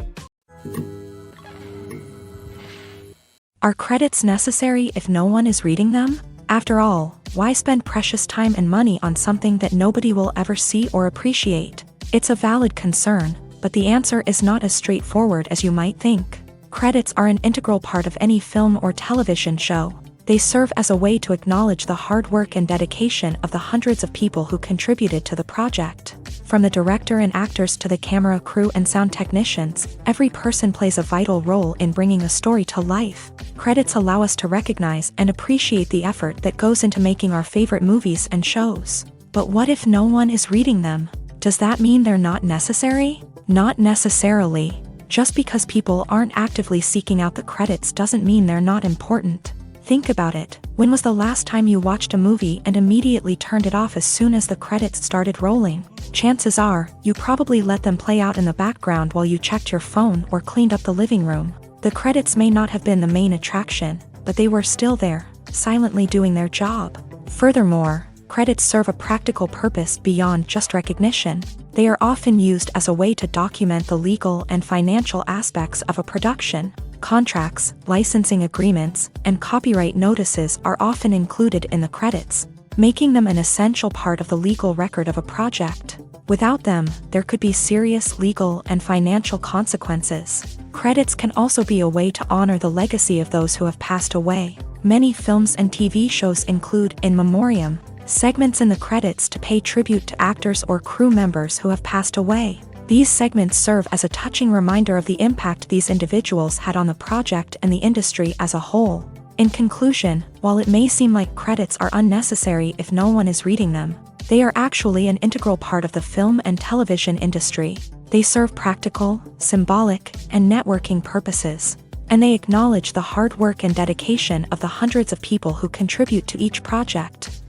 A: Are credits necessary if no one is reading them? After all, why spend precious time and money on something that nobody will ever see or appreciate? It's a valid concern, but the answer is not as straightforward as you might think. Credits are an integral part of any film or television show. They serve as a way to acknowledge the hard work and dedication of the hundreds of people who contributed to the project. From the director and actors to the camera crew and sound technicians, every person plays a vital role in bringing a story to life. Credits allow us to recognize and appreciate the effort that goes into making our favorite movies and shows. But what if no one is reading them? Does that mean they're not necessary? Not necessarily. Just because people aren't actively seeking out the credits doesn't mean they're not important. Think about it. When was the last time you watched a movie and immediately turned it off as soon as the credits started rolling? Chances are, you probably let them play out in the background while you checked your phone or cleaned up the living room. The credits may not have been the main attraction, but they were still there, silently doing their job. Furthermore, credits serve a practical purpose beyond just recognition. They are often used as a way to document the legal and financial aspects of a production. Contracts, licensing agreements, and copyright notices are often included in the credits, making them an essential part of the legal record of a project. Without them, there could be serious legal and financial consequences. Credits can also be a way to honor the legacy of those who have passed away. Many films and TV shows include in memoriam segments in the credits to pay tribute to actors or crew members who have passed away. These segments serve as a touching reminder of the impact these individuals had on the project and the industry as a whole. In conclusion, while it may seem like credits are unnecessary if no one is reading them, they are actually an integral part of the film and television industry. They serve practical, symbolic, and networking purposes, and they acknowledge the hard work and dedication of the hundreds of people who contribute to each project.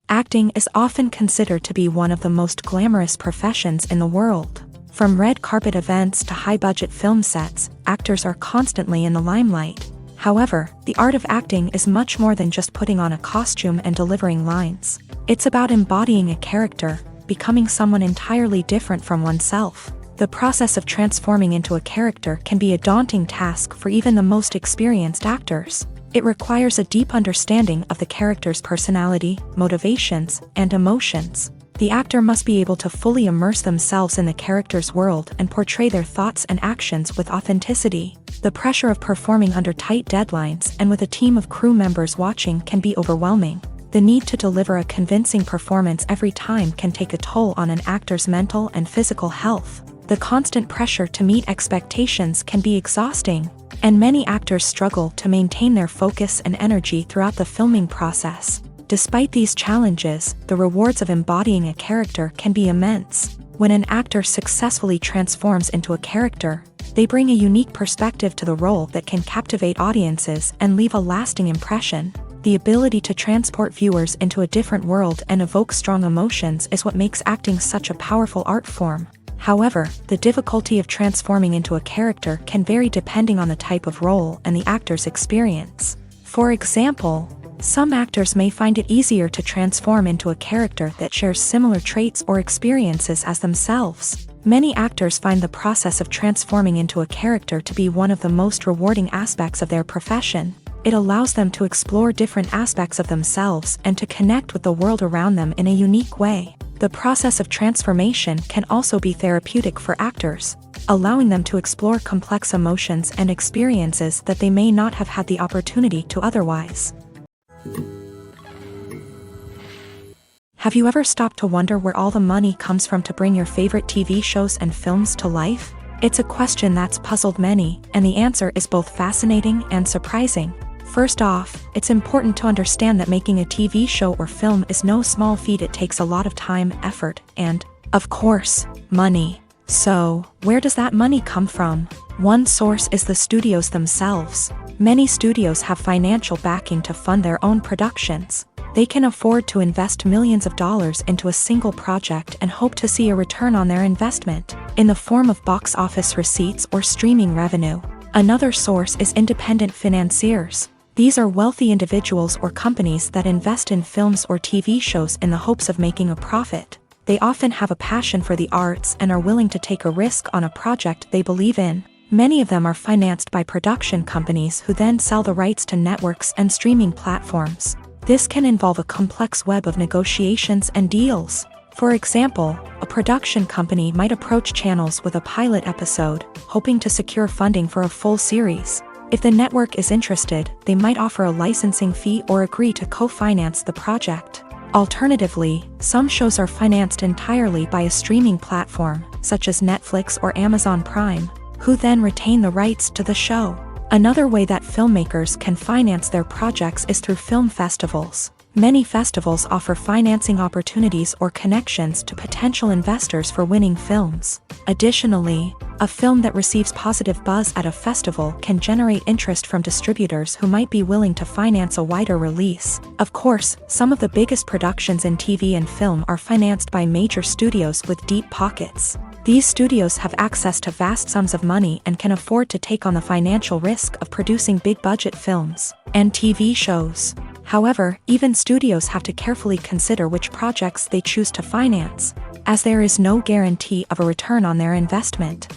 A: Acting is often considered to be one of the most glamorous professions in the world. From red carpet events to high-budget film sets, actors are constantly in the limelight. However, the art of acting is much more than just putting on a costume and delivering lines. It's about embodying a character, becoming someone entirely different from oneself. The process of transforming into a character can be a daunting task for even the most experienced actors. It requires a deep understanding of the character's personality, motivations, and emotions. The actor must be able to fully immerse themselves in the character's world and portray their thoughts and actions with authenticity. The pressure of performing under tight deadlines and with a team of crew members watching can be overwhelming. The need to deliver a convincing performance every time can take a toll on an actor's mental and physical health. The constant pressure to meet expectations can be exhausting, and many actors struggle to maintain their focus and energy throughout the filming process. Despite these challenges, the rewards of embodying a character can be immense. When an actor successfully transforms into a character, they bring a unique perspective to the role that can captivate audiences and leave a lasting impression. The ability to transport viewers into a different world and evoke strong emotions is what makes acting such a powerful art form. However, the difficulty of transforming into a character can vary depending on the type of role and the actor's experience. For example, some actors may find it easier to transform into a character that shares similar traits or experiences as themselves. Many actors find the process of transforming into a character to be one of the most rewarding aspects of their profession. It allows them to explore different aspects of themselves and to connect with the world around them in a unique way. The process of transformation can also be therapeutic for actors, allowing them to explore complex emotions and experiences that they may not have had the opportunity to otherwise. Have you ever stopped to wonder where all the money comes from to bring your favorite TV shows and films to life? It's a question that's puzzled many, and the answer is both fascinating and surprising. First off, it's important to understand that making a TV show or film is no small feat. It takes a lot of time, effort, and, of course, money. So, where does that money come from? One source is the studios themselves. Many studios have financial backing to fund their own productions. They can afford to invest millions of dollars into a single project and hope to see a return on their investment, in the form of box office receipts or streaming revenue. Another source is independent financiers. These are wealthy individuals or companies that invest in films or TV shows in the hopes of making a profit. They often have a passion for the arts and are willing to take a risk on a project they believe in. Many of them are financed by production companies who then sell the rights to networks and streaming platforms. This can involve a complex web of negotiations and deals. For example, a production company might approach channels with a pilot episode, hoping to secure funding for a full series. If the network is interested, they might offer a licensing fee or agree to co-finance the project. Alternatively, some shows are financed entirely by a streaming platform, such as Netflix or Amazon Prime, who then retain the rights to the show. Another way that filmmakers can finance their projects is through film festivals. Many festivals offer financing opportunities or connections to potential investors for winning films. Additionally, a film that receives positive buzz at a festival can generate interest from distributors who might be willing to finance a wider release. Of course, some of the biggest productions in TV and film are financed by major studios with deep pockets. These studios have access to vast sums of money and can afford to take on the financial risk of producing big-budget films and TV shows. However, even studios have to carefully consider which projects they choose to finance, as there is no guarantee of a return on their investment.